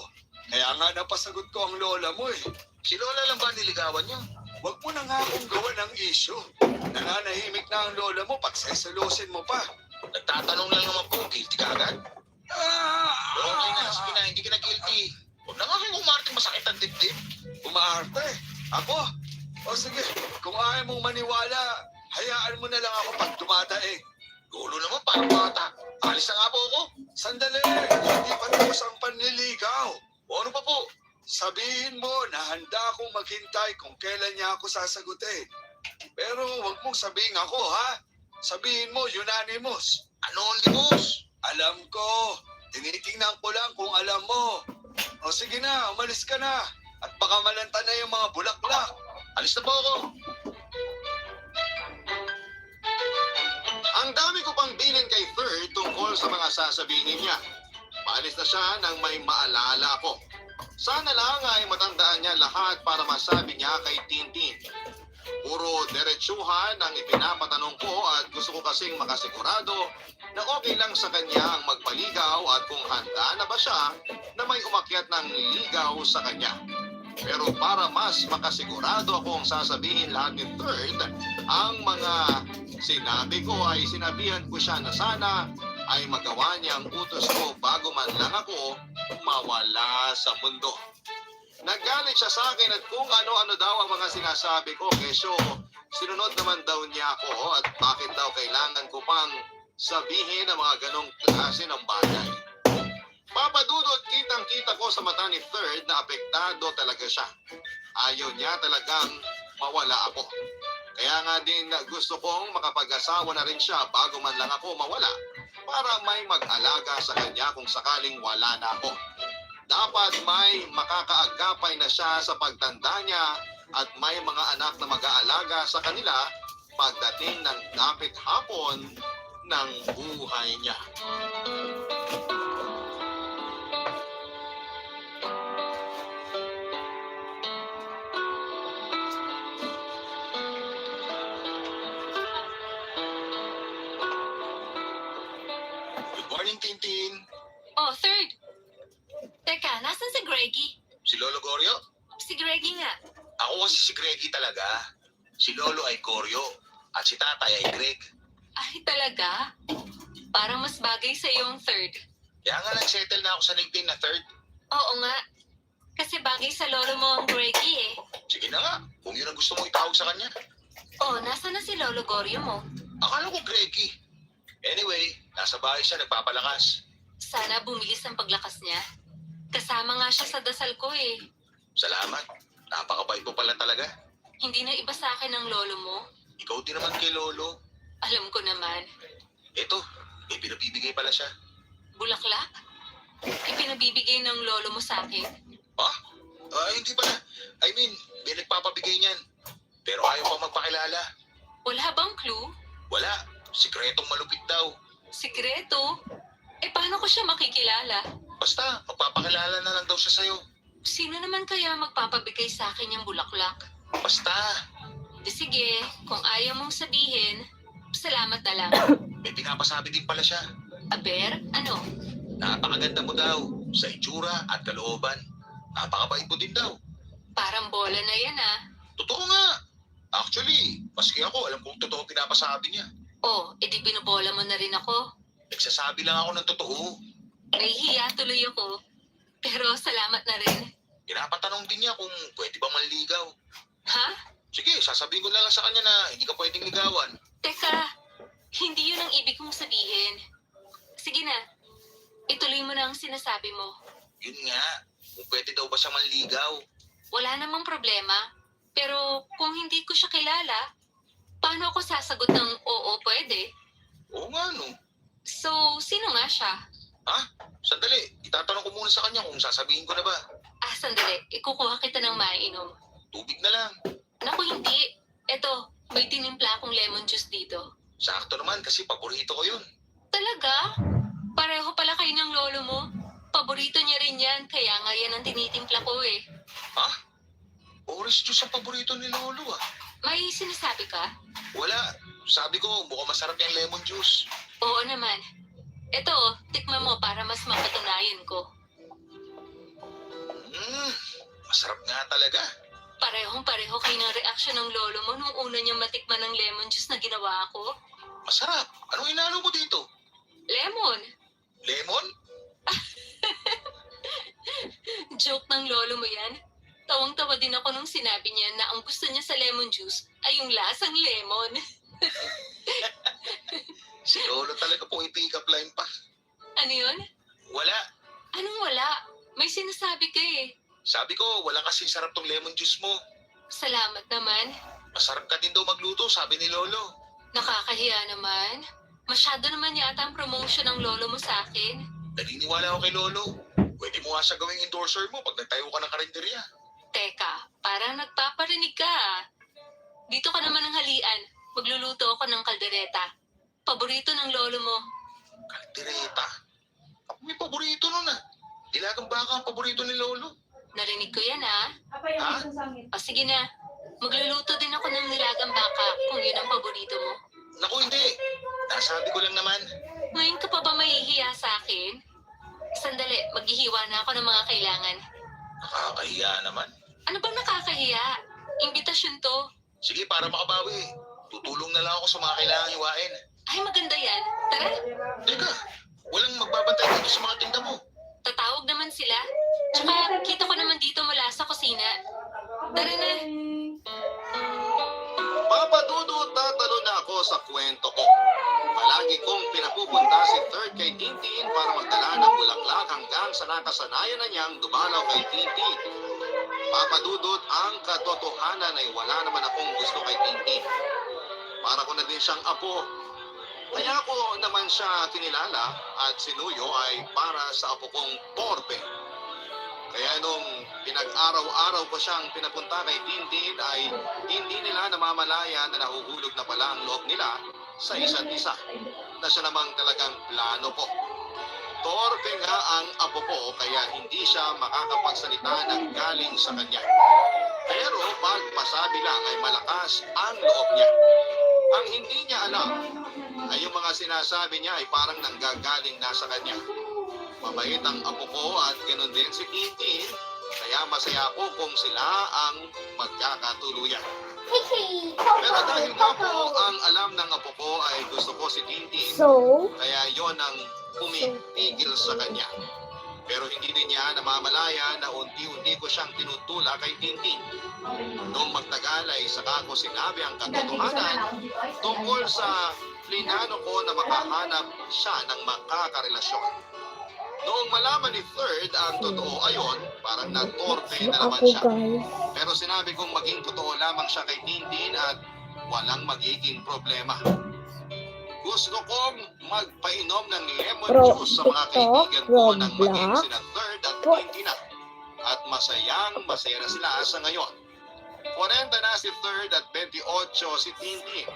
Kaya nga napasagot ko ang lola mo eh. Si Lola lang ba niligawan nyo? Huwag mo na nga akong gawan ng issue. Nananahimik na ang lola mo, pagseselosin mo pa. Nagtatanong lang naman po, guilty ka agad? Okay na, sige na, hindi ka na guilty. Huwag na nga kayo umarting masakit ang dibdib. Umaarte. Ako? O sige, kung ayaw mong maniwala, hayaan mo na lang ako pag dumadaing. Lolo naman, parang bata. Alis na nga po ako. Sandali, hindi pa tapos ang panliligaw. O ano pa po? Sabihin mo na handa akong maghintay kung kailan niya ako sasagutin. Pero huwag mong sabihin ako, ha? Sabihin mo, unanimous. Ano ang limos? Alam ko. Tinitingnan ko lang kung alam mo. O sige na, umalis ka na. At baka malanta na yung mga bulaklak. Alis na po ako. Ang dami ko pang bilin kay Third tungkol sa mga sasabihin niya. Maalis na siya nang may maalala ako. Sana lang ay matandaan niya lahat para masabi niya kay Tintin. Puro diretsuhan ang ipinapatanong ko at gusto ko kasing makasigurado na okay lang sa kanya ang magpaligaw at kung handa na ba siya na may umakyat ng ligaw sa kanya. Pero para mas makasigurado akong sasabihin lahat ni Third, ang mga sinabi ko ay sinabihan ko siya na sana ay magawa niyang utos ko bago man lang ako mawala sa mundo. Naggalit siya sa akin at kung ano-ano daw ang mga sinasabi ko, kesyo sinunod naman daw niya ako at bakit daw kailangan ko pang sabihin ang mga ganong klase ng bagay. Papadudot, kitang-kita ko sa mata ni Third na apektado talaga siya. Ayaw niya talagang mawala ako. Kaya nga din gusto kong makapag-asawa na rin siya bago man lang ako mawala para may mag-alaga sa kanya kung sakaling wala na ako. Dapat may makakaagapay na siya sa pagtanda niya at may mga anak na mag-aalaga sa kanila pagdating ng dapit hapon ng buhay niya. Good morning, Tintin. Oh, Third. Teka, nasan si Greggy? Si Lolo Goryo? Si Greggy nga. Ako kasi si Greggy talaga. Si Lolo ay Goryo at si Tatay ay Greg. Ay, talaga? Parang mas bagay sa yung Third. Kaya nga nag-settle na ako sa nickname na Third. Oo nga. Kasi bagay sa lolo mo ang Greggy eh. Sige na nga, kung yun ang gusto mo itawag sa kanya. Oh, nasa na si Lolo Goryo mo? Akala ko Greggy. Anyway, nasa bahay siya nagpapalakas. Sana bumilis ang paglakas niya. Kasama nga siya sa dasal ko eh. Salamat. Napakabait mo pala talaga. Hindi na iba sa akin ang lolo mo. Ikaw din naman kay Lolo. Alam ko naman. Ito, may pinabibigay pala siya. Bulaklak? Ipinabibigay ng lolo mo sa akin. Ha? Hindi pala. I mean, may nagpapabigay niyan. Pero ayaw pa magpakilala. Wala bang clue? Wala. Sikretong malupit daw. Sikreto? Eh paano ko siya makikilala? Basta, magpapakilala na lang daw siya sa'yo. Sino naman kaya magpapabigay sa akin yung bulaklak? Basta, Di sige, kung ayaw mong sabihin, salamat na lang. May pinapasabi din pala siya. Aber, ano? Napakaganda mo daw sa itsura at kalooban. Napakabait mo din daw. Parang bola na yan ah. Totoo nga. Actually, maski ako, alam kong totoo pinapasabi niya. Oh, edi binobola mo na rin ako. Nagsasabi lang ako ng totoo. Nahihiya tuloy ako. Pero salamat na rin. Pinapatanong din niya kung pwede ba manligaw. Ha? Sige, sasabihin ko na lang sa kanya na hindi ka pwedeng ligawan. Teka, hindi yun ang ibig kong sabihin. Sige na, ituloy mo na ang sinasabi mo. Yun nga, kung pwede daw ba siya manligaw. Wala namang problema. Pero kung hindi ko siya kilala, paano ako sasagot ng oo pwede? Oo nga no. So, sino nga siya? Ha? Sandali, itatanong ko muna sa kanya kung sasabihin ko na ba. Ah, sandali. Ikukuha kita ng maiinom. Tubig na lang. Naku, hindi. Eto, may tinimpla akong lemon juice dito. Sakto naman kasi paborito ko yun. Talaga? Pareho pala kayo ng lolo mo. Paborito niya rin yan, kaya nga yan ang tinitimpla ko eh. Ha? Orange juice ang paborito ni Lolo ah. May sinasabi ka? Wala. Sabi ko, mukhang masarap yung lemon juice. Oo naman. Eto, tikman mo para mas mapatunayan ko. Masarap nga talaga. Parehong-pareho kayo ng reaksyon ng lolo mo nung una niyang matikman ng lemon juice na ginawa ko. Masarap. Anong inalo mo dito? Lemon! Lemon? Joke ng lolo mo yan. Tawang-tawa din ako nung sinabi niya na ang gusto niya sa lemon juice ay yung lasang lemon. Si Lolo talaga pong i-pick up line pa. Ano yun? Wala. Anong wala? May sinasabi ka eh. Sabi ko, wala kasing sarap tong lemon juice mo. Salamat naman. Masarap ka din daw magluto, sabi ni Lolo. Nakakahiya naman. Masyado naman yata ang promotion ng lolo mo sa akin. Naniniwala ako kay Lolo. Pwede mo nga siya gawing endorser mo pag nagtayo ka ng karinderya. Teka, parang nagpaparinig ka ah. Dito ka naman ng halian. Magluluto ako ng kaldereta. Paborito ng lolo mo. Kaldereta. Ako may paborito nun ah. Dilagang baka ang paborito ni Lolo. Narinig ko yan ah. Apa yung Ha? isang sangit? O sige na, magluluto din ako ng nilagang baka kung yun ang paborito mo. Naku hindi. Nasabi ko lang naman. Ngayon ka pa ba mahihiya sa akin? Sandali, maghihiwa na ako ng mga kailangan. Nakakahiya naman. Ano bang nakakahiya? Imbitasyon to. Sige, para makabawi. Tutulong na lang ako sa mga kailangan hiwain. Ay, maganda yan. Tara, Teka, walang magbabantay dito sa mga tinda mo. tatawag naman sila. Tsaka, kita ko naman dito mula sa kusina. Tara na. Papadudot tatalo na ako sa kwento ko. Palagi kong pinapupunta si Third kay Tintin para magdala ng bulaklak hanggang sa nakasanayan na niyang dumalaw kay Tintin. Papadudot ang katotohanan ay wala naman akong gusto kay Tintin. Para ko na din siyang apo. Kaya ko naman siya kinilala at sinuyo ay para sa apo kong Torbe. Kaya nung pinag-araw-araw ko siyang pinapunta kay Tintin ay hindi nila namamalaya na nahuhulog na pala ang loob nila sa isa't isa na siya namang talagang plano ko. Torpe nga ang apo ko kaya hindi siya makakapagsalita ng galing sa kanya. Pero pagpasabi lang ay malakas ang loob niya. Ang hindi niya alam ay yung mga sinasabi niya ay parang nanggagaling na sa kanya. Mabait ang apo ko at ganoon din si Tintin, kaya masaya ako kung sila ang magkakatuluyan. Pero dahil nga po ang alam ng apo ko ay gusto ko si Tintin, kaya yon ang pumipigil sa kanya. Pero hindi din niya namamalaya na unti-unti ko siyang tinutula kay Tintin. Noong magtagal ay saka ko sinabi ang katotohanan tungkol sa plinano ko na makahanap siya ng makakarelasyon. Noong malaman ni Third ang totoo ayon, parang nagtorpe na naman siya. Pero sinabi kong maging totoo lamang siya kay Tintin at walang magiging problema. Gusto kong magpainom ng lemon juice sa mga kaibigan ko nang maging sina Third at Tintin na. At masaya na sila sa ngayon. 40 na si Third at 28 si Tintin.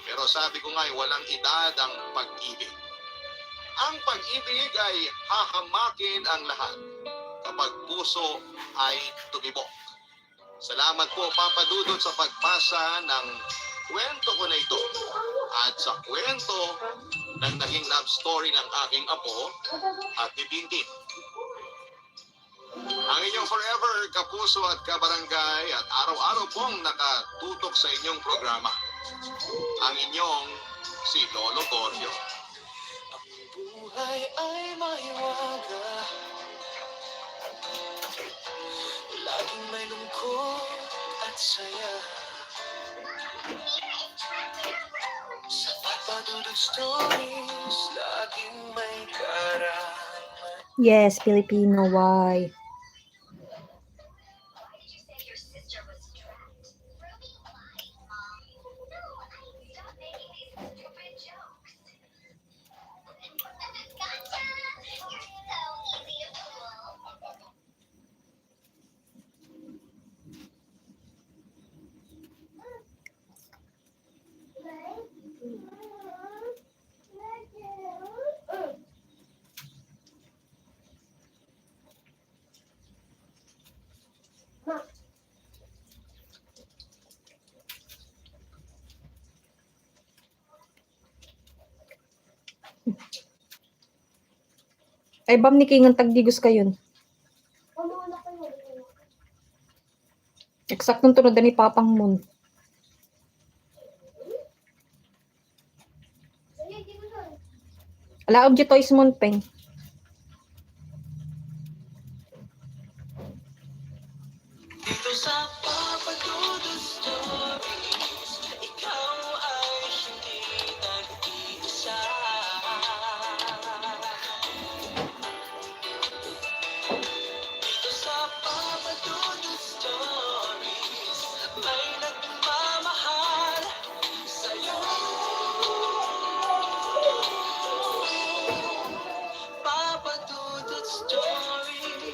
Pero sabi ko nga'y walang edad ang pag-ibig. Ang pag-ibig ay hahamakin ang lahat kapag puso ay tumibok. Salamat po Papa Dudut sa pagpasa ng kwento ko na ito. At sa kwento ng naging love story ng aking apo at ni Tintin. Ang inyong forever kapuso at kabarangay at araw-araw pong nakatutok sa inyong programa. Ang inyong si Lolo Goryo. Buhay ay mahiwaga, laging may lungkot at saya. Sa Papa Stories, laging may karaman. Yes, Filipino, why? Ay, bam ni King ang tagdigos kayon. Eksaktong tunod na ni Papang Moon. Ala, object toys mon, Peng. Dito sa Papa Stories, ikaw ay hindi nag-iisa. Dito sa Papa Stories, may nagmamahal sa'yo. Papa Dudut Stories.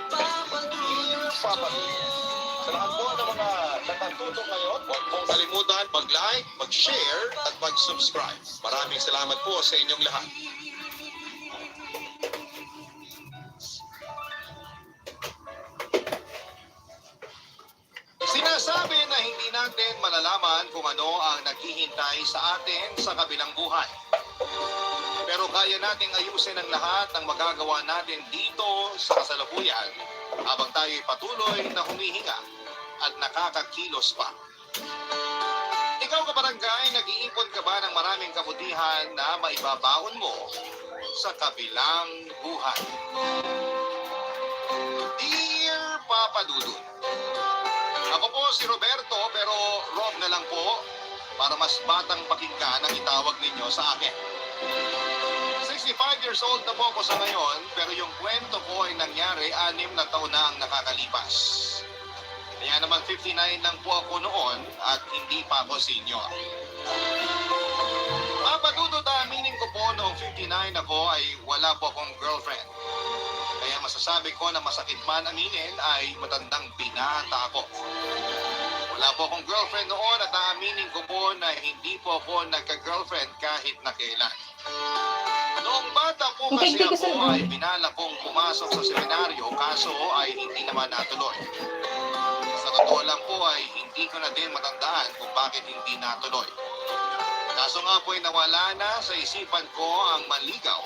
Papa Dudut Papa Sa lahat po ng mga nakatutok ngayon, huwag pong kalimutan mag-like, mag-share at mag-subscribe. Maraming salamat po sa inyong lahat. Sinasabi na hindi natin malalaman kung ano ang naghihintay sa atin sa kabilang buhay. Pero kaya nating ayusin ang lahat ng magagawa natin dito sa kasalukuyan habang tayo'y patuloy na humihinga at nakakakilos pa. Ikaw kabarangay, nag-iipon ka ba ng maraming kabutihan na maibabaon mo sa kabilang buhay? Dear Papa Dudut, ako po si Roberto pero Rob na lang po para mas batang pakinggan ang itawag ninyo sa akin. 65 years old na po ako sa ngayon pero yung kwento ko ay nangyari 6 na taon na ang nakakalipas. Kaya naman 59 lang po ako noon at hindi pa ako senior. Papadudod aminin ko po noong 59 ako ay wala po akong girlfriend. Kaya masasabi ko na masakit man aminin ay matandang binata ako. Wala po akong girlfriend noon at aaminin ko po na hindi po ako nagka-girlfriend kahit na kailan. Noong bata po kasi ako ay binala kong pumasok sa seminaryo kaso ay hindi naman natuloy. Sa totoo lang po ay hindi ko na din matandaan kung bakit hindi natuloy. Kaso nga po ay nawala na sa isipan ko ang manligaw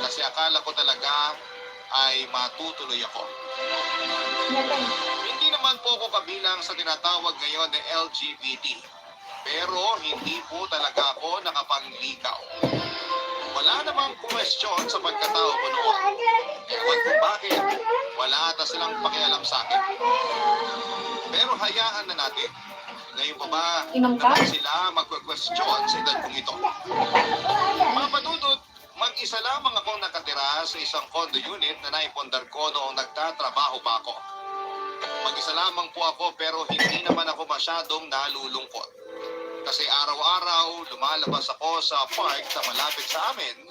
kasi akala ko talaga ay matutuloy ako. Hindi naman po ako kabilang sa tinatawag ngayon na LGBT. Pero hindi po talaga ako nakapangligaw. Wala namang question sa pagkatao ko noon. Ewan kung bakit. Wala ata silang pakialam sa akin. Pero hayaan na natin. Ngayon pa ba naman sila magque-question sa edad kong ito? Papadudot, mag-isa lamang akong nakatira sa isang condo unit na naipundar ko noong nagtatrabaho pa ako. Mag-isa lamang po ako pero hindi naman ako masyadong nalulungkot. Kasi araw-araw lumalabas ako sa park na malapit sa amin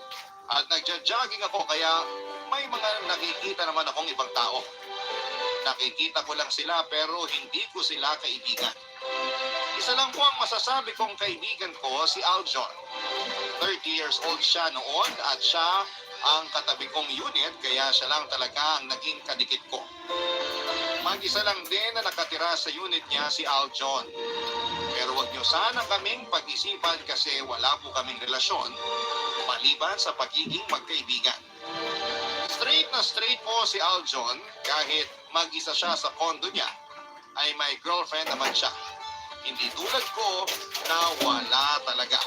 at nagja-jogging ako kaya may mga nakikita naman akong ibang tao. Nakikita ko lang sila pero hindi ko sila kaibigan. Isa lang po ang masasabi kong kaibigan ko, si Aljon. 30 years old siya noon at siya ang katabi kong unit kaya siya lang talaga ang naging kadikit ko. Mag-isa lang din na nakatira sa unit niya si Aljon. Pero wag niyo sana kaming pag-isipan kasi wala po kaming relasyon maliban sa pagiging magkaibigan. Straight na straight po si Aljon kahit mag-isa siya sa condo niya ay may girlfriend naman siya. Hindi tulad ko na wala talaga.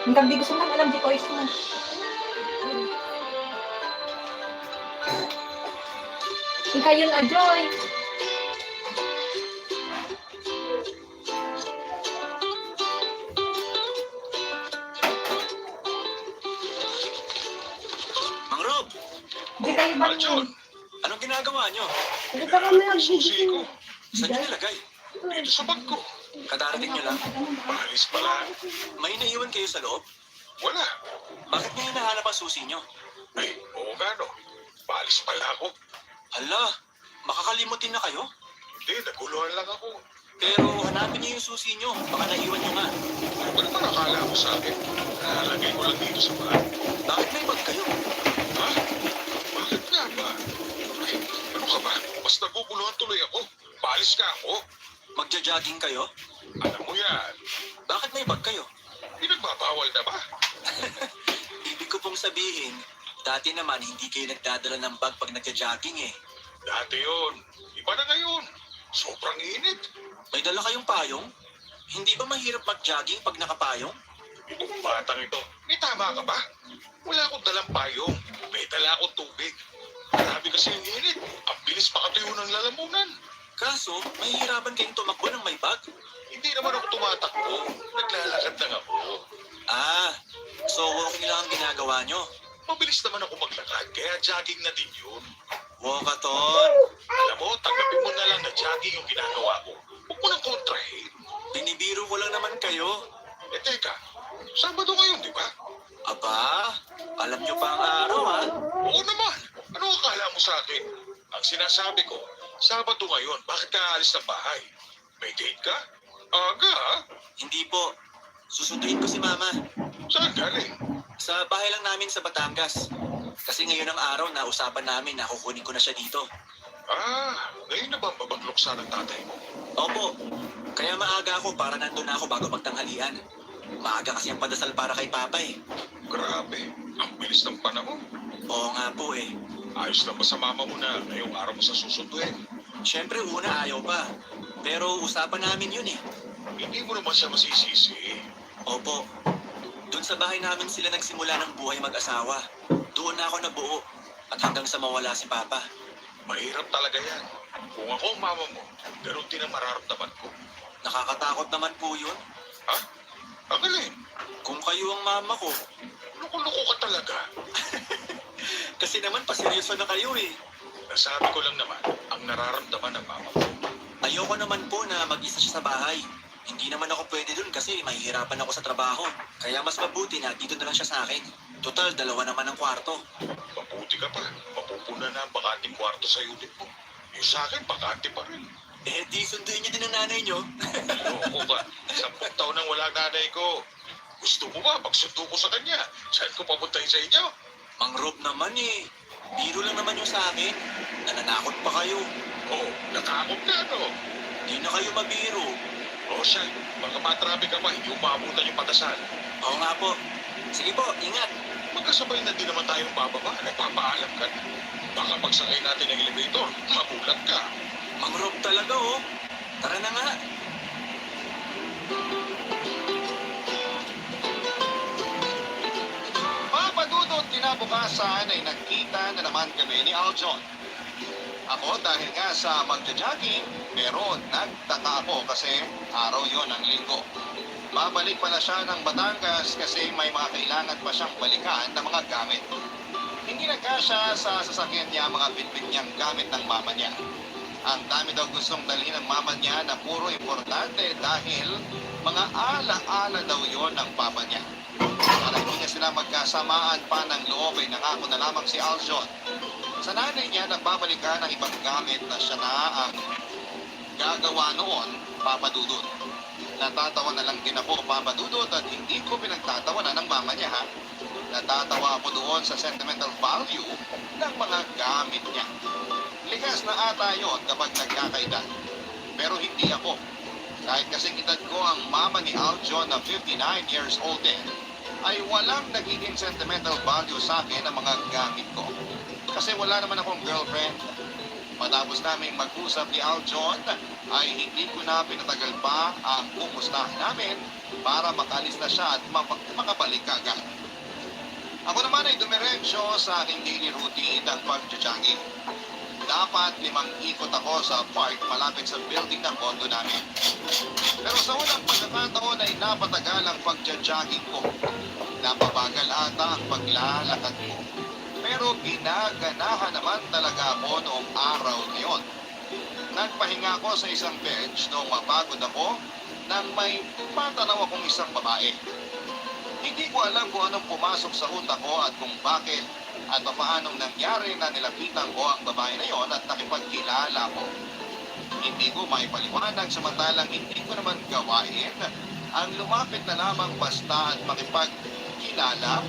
Hanggang di gusto man alam di ko is mo. Ika yun, Joy. Mang Rob, Di kayo ba Aljon, anong ginagawa nyo? Hindi ka kami ang susi ko. Saan nyo nilagay? Dito sa bag ko. Kadarating nyo lang. Maalis pala. May naiwan kayo sa loob? Wala. Bakit nyo hinahanap ang susi nyo? Ay, oo nga no. Maalis pala ako. Hala, makakalimutin na kayo? Hindi, naguluhan lang ako. Pero hanapin nyo yung susi nyo. Baka naiwan nyo nga. Ano ba naman akala mo sa akin? Nalalagay ko lang dito sa bag. Bakit may bag kayo? Ha? Bakit nga ba? Ay, ano ka ba? Mas naguguluhan tuloy ako. Paalis ka ako. Magja-jogging kayo? Alam mo yan. Bakit may bag kayo? Pinagbabawal na ba? Ibig ko pong sabihin, dati naman hindi kayo nagdadala ng bag pag nagja-jogging eh. Dati yun. Iba na ngayon. Sobrang init. May dala kayong payong? Hindi ba mahirap mag-jogging pag nakapayong? Itong batang ito. May tama ka ba? Wala akong dalang payong. May dala akong tubig. Grabe kasi yung init. Ang bilis makatuyo ng lalamunan. Kaso, mahihirapan kayong tumakbo ng may bag? Hindi naman ako tumatakbo. Naglalakad lang ako. Ah, so walking lang ang ginagawa nyo. Mabilis naman ako maglakad, kaya jogging na din yun. Walkathon! Alam mo, tanggapin mo na lang na jogging yung ginagawa ko. Huwag mo nang kontrahin. Binibiro ko lang naman kayo. Eh teka, Sabado ngayon, di ba? Aba, alam nyo pa ang araw ha? Oo naman. Ano akala mo sa akin? Ang sinasabi ko, Sabado ngayon, bakit ka aalis ng bahay? May date ka? Aga, ha? Hindi po. Susunduin ko si Mama. Saan galing? Sa bahay lang namin sa Batangas. Kasi ngayon ang araw na usapan namin na kukunin ko na siya dito. Ngayon na ba ang babagloksa ng tatay mo? Opo. Kaya maaga ako para nandun na ako bago magtanghalian. Maaga kasi ang padasal para kay Papa eh. Grabe, ang bilis ng panahon. Oo nga po eh. Ayos na ba sa mama mo na ngayong araw mo sa susunduin? Siyempre una ayaw pa. Pero usapan namin yun eh. Hindi mo naman siya masisisi. Opo. Doon sa bahay namin sila nagsimula ng buhay mag-asawa. Doon na ako nabuo. At hanggang sa mawala si Papa. Mahirap talaga yan. Kung ako ang mama mo, ganun din ang mararamdaman ko. Nakakatakot naman po yun. Ha? Ang galing. Kung kayo ang mama ko. Loko-loko ka talaga. Kasi naman paseryoso na kayo eh. Nasabi ko lang naman ang nararamdaman ng mama mo. Ayoko naman po na mag-isa siya sa bahay. Hindi naman ako pwede dun kasi mahihirapan ako sa trabaho. Kaya mas mabuti na dito na lang siya sa akin. Total, 2 naman ang kwarto. Mabuti ka pa. Mapupuna na ang bakanting kwarto sa unit mo. Yung sa akin, bakante pa rin. Eh, di sunduin niyo din ang nanay niyo. Loko ka. 10 taon nang wala nanay ko. Gusto mo ba pagsundo ko sa kanya? Saan ko papuntahin sa inyo? Mang Rob naman eh. Biro lang naman yung sa akin. Nananakot pa kayo. Oh, natakot ka, no? Di na kayo mabiro. O siya, baka matraffic ka pa, hindi umabutan yung patasal. Oo nga po. Sige po, ingat. Magkasabay na din naman tayong bababa, nagpapaalam ka. Baka pagsakay natin ng elevator, magulat ka. Mang Rob talaga oh. Tara na nga. Papadudot kinabukasan ay nagkita na naman kami ni Aljon. Ako dahil nga sa magja-jogging, pero nagtaka ako kasi araw yon ng linggo. Babalik pala siya ng Batangas kasi may mga kailangan pa siyang balikan na mga gamit. Hindi nagkasya sa sasakyan niya mga bitbit niyang gamit ng mama niya. Ang dami daw gustong dalhin ng mama niya na puro importante dahil mga ala-ala daw yon ng papa niya. Para hindi niya sila magkasamaan pa ng loob ay nangako na lamang si Aljon Sa nanay niya, nagbabalikan ng ibang gamit na siya na ang gagawa noon, Papa Dudut. Natatawa na lang din ako, Papa Dudut, at hindi ko pinagtatawanan ng mama niya, ha? Natatawa ako doon sa sentimental value ng mga gamit niya. Likas na ata yun kapag nagkakaedad. Pero hindi ako. Kahit kasing edad ko ang mama ni Aljon na 59 years old din, ay walang nagiging sentimental value sa akin ang mga gamit ko. Kasi wala naman akong girlfriend. Matapos naming mag-usap ni Aljon, ay hindi ko na pinatagal pa ang kumustahan namin para makalis na siya at makabalik agad. Ako naman ay dumiretso sa aking daily routine ng pag-jogging. Dapat 5 ikot ako sa park malapit sa building ng condo namin. Pero sa unang pagkakataon ay napatagal ang pag-jogging ko. Napabagal ata ang paglalakad ko. Pero ginaganahan naman talaga ako noong araw na yun. Nagpahinga ako sa isang bench noong mapagod ako nang may patanaw akong isang babae. Hindi ko alam kung anong pumasok sa utak ko at kung bakit at paanong nangyari na nilapitan ko ang babae na yon at nakipagkilala ko. Hindi ko maipaliwanag samantalang hindi ko naman gawain ang lumapit na lamang basta at makipagkilala,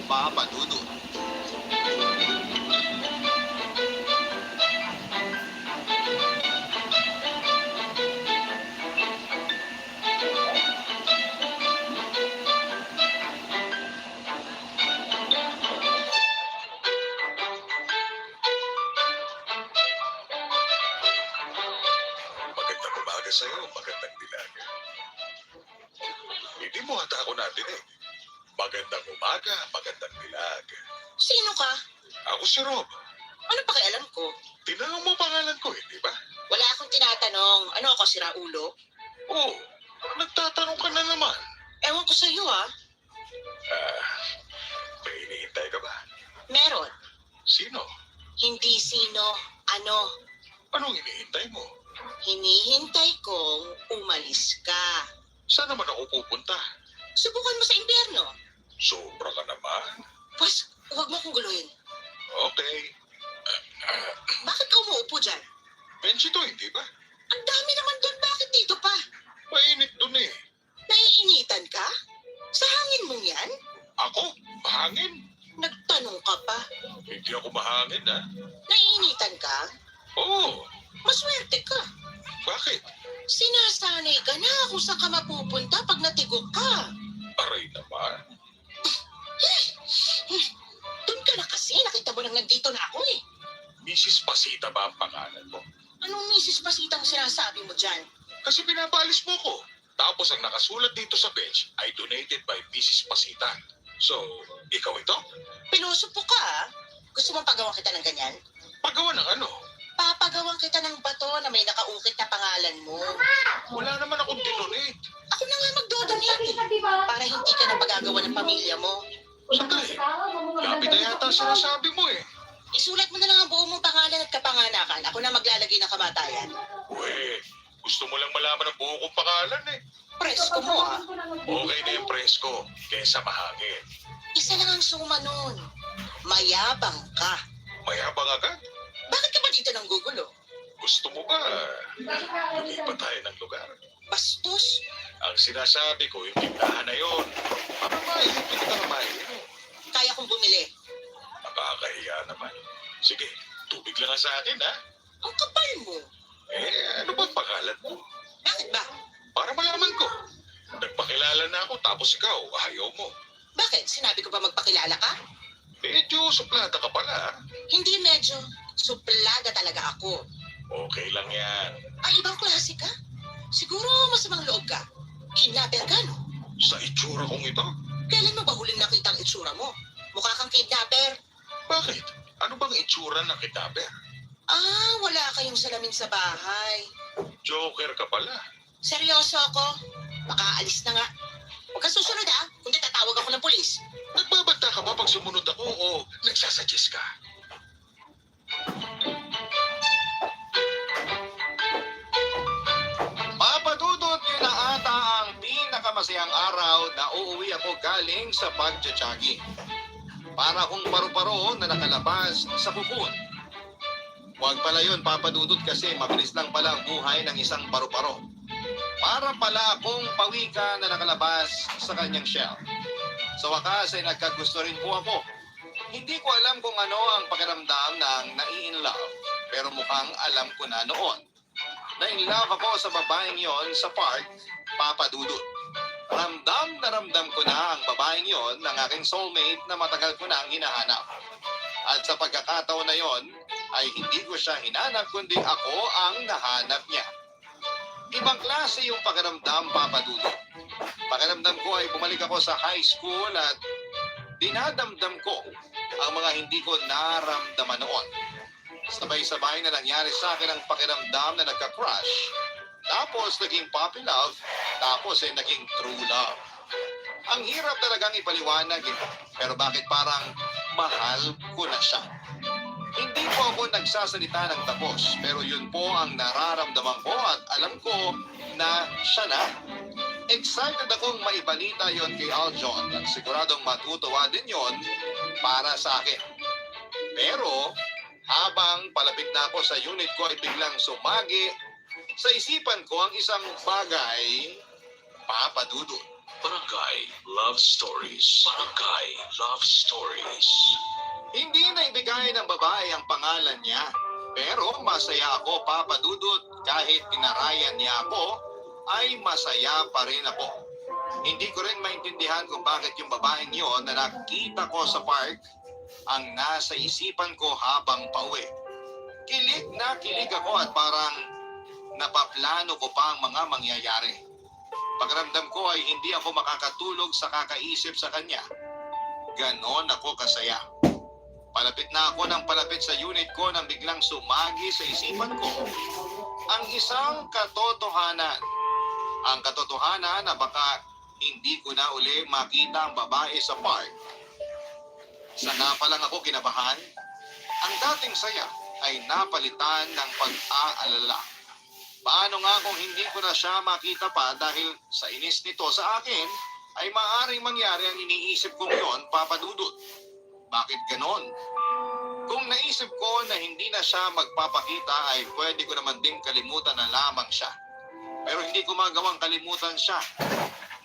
Papa Dudut. Magandang umaga sa'yo, magandang dilaga. Hindi mo ata ako narinig. Magandang umaga, magandang dilaga. Sino ka? Ako si Rob. Ano pakialam ko? Tinanong mo pangalan ko, hindi ba? Wala akong tinatanong. Ano ako, sira ulo? Oo, nagtatanong ka na naman. Ewan ko sa'yo ah. May hinihintay ka ba? Meron. Sino? Hindi sino, ano. Anong hinihintay mo? Hinihintay kong umalis ka. Saan naman ako pupunta? Subukan mo sa impyerno. Sobra ka naman. Pas, huwag mo kong guluhin. Okay. Bakit ka umuupo dyan? Bench ito, hindi ba? Ang dami naman doon. Bakit dito pa? Mainit dun eh. Naiinitan ka? Sa hangin mong yan? Ako? Mahangin? Nagtanong ka pa. Hindi ako mahangin, ha? Naiinitan ka? Oo. Maswerte ka. Bakit? Sinasanay ka na kung saan ka mapupunta pag natigok ka. Aray naman. Doon ka na kasi. Nakita mo lang nandito na ako eh. Mrs. Pasita ba ang pangalan mo? Anong Mrs. Pasita ang sinasabi mo dyan? Kasi pinapalis mo ko. Tapos ang nakasulat dito sa bench ay donated by Mrs. Pasita. So, ikaw ito? Pinusupo ka ah. Gusto mong pagawa kita ng ganyan? Paggawa ng ano? Papagawa kita ng bato na may nakaukit na pangalan mo. Wala naman akong dinonate. Ako na nga magdodonate eh. Para hindi ka na pagagawa ng pamilya mo. Sandali. Labi na yata sinasabi mo eh. Isulat mo na lang ang buo mong pangalan at kapanganakan. Ako na maglalagay ng kamatayan. Uwe, gusto mo lang malaman ang buo kong pangalan eh. Presko mo ah. Okay na yung presko, kesa mahangin. Isa lang ang suma nun. Mayabang ka. Mayabang agad. Bakit ka ba dito nang gugulo? Gusto mo ba lumipat tayo ng lugar? Bastos? Ang sinasabi ko, yung tindahan na yun. Para maihipin ka na maiinom. Kaya kong bumili. Nakakahiya naman. Sige, tubig lang ang sa akin ha. Ang kapal mo. Ano ba pangalan mo? Bakit ba? Para malaman ko. Nagpakilala na ako tapos ikaw, ayaw mo. Bakit? Sinabi ko ba magpakilala ka? Medyo suplada ka pala. Hindi medyo. Suplada talaga ako. Okay lang yan. Ay, ibang klase ka? Siguro masamang loob ka. Kidnapper ka, no? Sa itsura kong ito? Kailan mo ba huling nakita ang itsura mo? Mukha kang kidnapper. Bakit? Ano bang itsura ng kidnapper? Ah, wala kayong salamin sa bahay. Joker ka pala. Seryoso ako? Makaalis na nga. Huwag kang susunod ah, kundi tatawag ako ng polis. Nagbabanta ka ba pag sumunod ako o nagsasuggest ka? Papa Dudut, yun na ata ang pinakamasayang araw na uuwi ako galing sa pagja-jogging. Para akong paru-paro na nakalabas sa kukun. Huwag pala yun, Papa Dudut, kasi mabilis lang pala ang buhay ng isang paru-paro. Para pala akong pawika na nakalabas sa kanyang shell. Sa wakas ay nagkagusto rin po ako. Hindi ko alam kung ano ang pakiramdam ng nai-in-love, pero mukhang alam ko na noon. Na-in-love ako sa babaeng yon sa park, Papa Dudut. Ramdam na ramdam ko na ang babaeng yon ng aking soulmate na matagal ko nang hinahanap. At sa pagkakataon na yon, ay hindi ko siya hinanap kundi ako ang nahanap niya. Ibang klase yung pakiramdam, Papa Dudut. Pakiramdam ko ay bumalik ako sa high school at dinadamdam ko ang mga hindi ko naramdaman noon. Sabay-sabay na nangyari sa akin ang pakiramdam na nagka-crush. Tapos naging puppy love, tapos ay naging true love. Ang hirap talagang ipaliwanag eh. Pero bakit parang mahal ko na siya? Hindi po ako nagsasalita ng tapos, pero yun po ang nararamdaman ko at alam ko na siya na. Excited akong maibalita yon kay Aljon at siguradong matutuwa din yon para sa akin. Pero habang palapit na ako sa unit ko ay biglang sumagi sa isipan ko ang isang bagay, Papa Dudut. Barangay Love Stories. Barangay Love Stories. Hindi na ibigay ng babae ang pangalan niya. Pero masaya ako, Papa Dudut, kahit tinarayan niya ako, ay masaya pa rin ako. Hindi ko rin maintindihan kung bakit yung babaeng yon na nakita ko sa park ang nasa isipan ko habang pauwi. Kilig na kilig ako at parang napaplano ko pa ang mga mangyayari. Pakiramdam ko ay hindi ako makakatulog sa kakaisip sa kanya. Ganon ako kasaya. Palapit na ako ng palapit sa unit ko nang biglang sumagi sa isipan ko ang isang katotohanan. Ang katotohanan na baka hindi ko na uli makita ang babae sa park. Sana pa lang ako kinabahan. Ang dating saya ay napalitan ng pag-aalala. Paano nga kung hindi ko na siya makita pa dahil sa inis nito sa akin ay maaaring mangyari ang iniisip kong yon, Papa Dudut. Bakit ganon? Kung naisip ko na hindi na siya magpapakita ay pwede ko naman ding kalimutan na lamang siya. Pero hindi ko magawang kalimutan siya.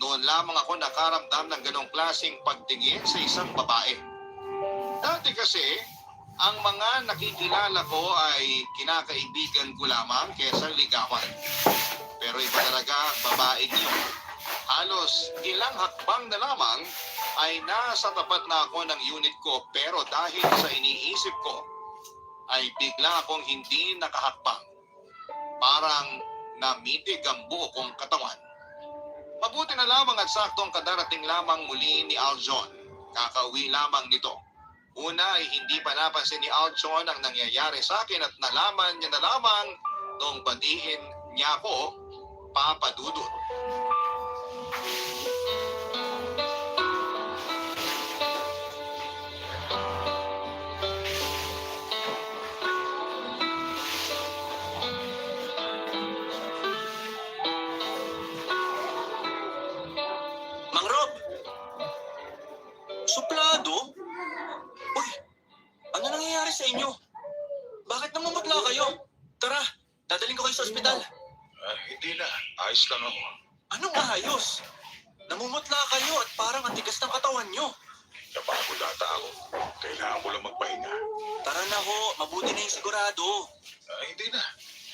Noon lamang ako nakaramdam ng ganong klaseng pagtingin sa isang babae. Dati kasi, ang mga nakikilala ko ay kinakaibigan ko lamang kesa ligawan. Pero iba talaga ang babaeng yun. Halos ilang hakbang na lamang ay nasa tapat na ako ng unit ko pero dahil sa iniisip ko ay bigla akong hindi nakahakbang. Parang namitig ang buo kong katawan. Mabuti na lamang at saktong kadarating lamang muli ni Aljon. Kakauwi lamang nito. Una ay hindi pa napansin ni Aljon ang nangyayari sa akin at nalaman niya na lamang noong batiin niya ako, Papa Dudut. Mang Rob! Suplado? Uy, ano nangyayari sa inyo? Bakit namumutla kayo? Tara, dadaling ko kayo sa ospital. Hindi na. Ayos lang ako. Anong ayos? Namumutla kayo at parang ang tigas ng katawan nyo. Napagod ata ako. Kailangan ko lang magpahinga. Tara na ho, mabuti na yung sigurado. Hindi na.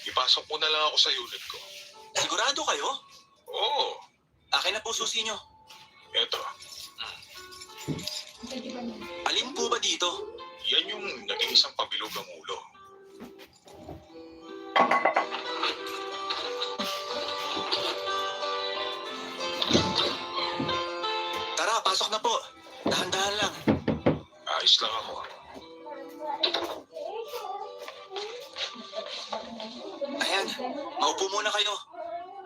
Ipasok mo na lang ako sa unit ko. Sigurado kayo? Oo. Akin na po susi nyo. Eto. Alin po ba dito? Yan yung naging isang pabilog ang ulo. Tara, pasok na po. Dahan-dahan lang. Ayos lang ako. Ayan, maupo muna kayo.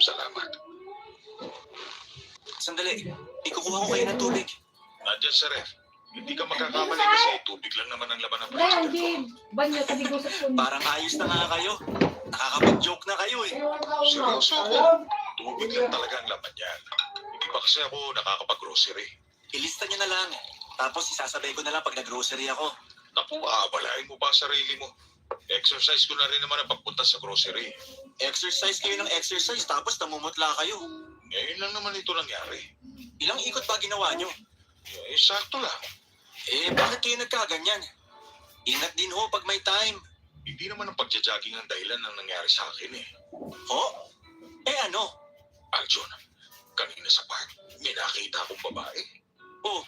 Salamat. Sandali, ikukuha ko kayo ng tubig. Nandyan sa ref. Hindi ka magkakamali kasi tubig lang naman ang laman ng Dahil plastic hindi, ko. banyo, tabi ko sa puno. Parang ayos na nga kayo. Nakakapag-joke na kayo eh. Seryoso ako. Tubig lang talaga ang laman yan. Hindi pa kasi ako nakakapag-grocery. Ilista nyo na lang. Tapos isasabay ko na lang pag nag-grocery ako. Naku, abalain mo pa ang sarili mo. Exercise ko na rin naman ang pagpunta sa grocery. Exercise kayo ng exercise tapos namumutla kayo. Ngayon lang naman ito nangyari. Ilang ikot ba ginawa nyo? Sakto lang. Bakit kayo nagkaganyan? Ingat din ho pag may time. Hindi naman ang pagja-jogging ang dahilan ng nangyari sa akin eh. Ho? Ano? Aljon, kanina sa park, may nakita akong babae. Oh,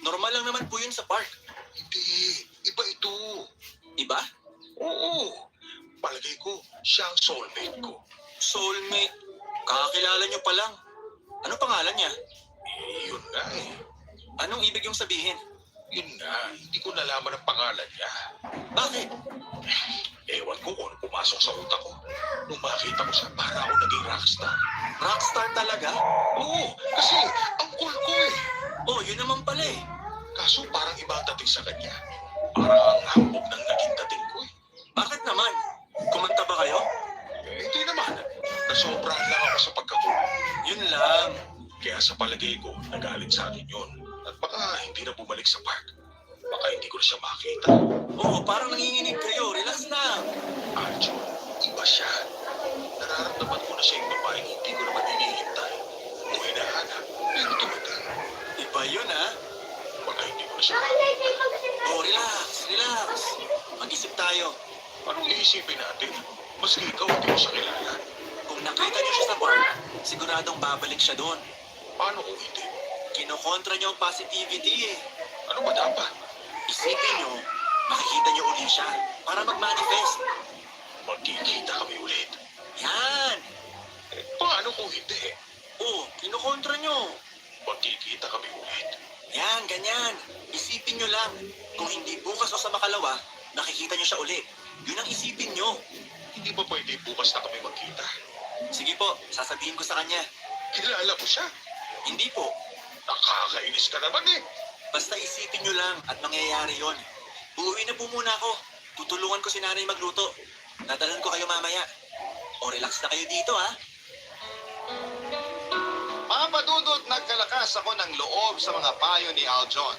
normal lang naman po yun sa park. Hindi, iba ito. Iba? Oo, palagay ko, siya ang soulmate ko. Soulmate. Kakakilala nyo pa lang. Ano pangalan niya? Yun nga eh. Anong ibig yung sabihin? Yun nga, hindi ko nalaman ang pangalan niya. Bakit? Ewan ko kung ano pumasok sa utak ko. Nung makita ko siya, para ako naging rockstar. Rockstar talaga? Oo, kasi ang cool ko eh. Oh, yun naman pala eh. Kaso parang iba ang dating sa kanya. Parang hambog ng naging dating ko eh. Bakit naman? Kumanta ba kayo? Hindi naman. Nasobrahan lang ako sa pagkagulo. Yun lang. Kaya sa palagay ko, nagalit sa akin yun. At baka hindi na bumalik sa park. Baka hindi ko na siya makita. Oh, parang nanginginig kayo. Relax lang. Arjun, iba siya. Nararamdaman ko na siya yung babaeng hindi ko naman hinihintay. O hinahanap, pero tumagal. Iba yun ah. Baka hindi ko na siya Oh, relax. Relax. Mag-isip tayo. Anong iisipin natin? Maski ikaw hindi mo siya kilala. Kung nakita niyo siya sa park, siguradong babalik siya doon. Paano kung hindi? Kinokontra niyo ang positivity eh. Ano ba dapat? Isipin niyo, makikita niyo uli siya para mag-manifest. Magkikita kami ulit. Yan. Paano kung hindi? Oh, kinokontra niyo. Magkikita kami ulit. Yan, ganyan. Isipin niyo lang. Kung hindi bukas o sa makalawa, nakikita niyo siya uli. Yun ang isipin niyo. Hindi ba pwede bukas na kami magkita? Sige po, sasabihin ko sa kanya. Kilala mo siya? Hindi po. Nakakainis ka naman eh. Basta isipin nyo lang at mangyayari yon. Uuwi na po muna ako. Tutulungan ko si nanay magluto. Dadalan ko kayo mamaya. O relax na kayo dito ha. Papadudot nagkalakas ako ng loob sa mga payo ni Aljon.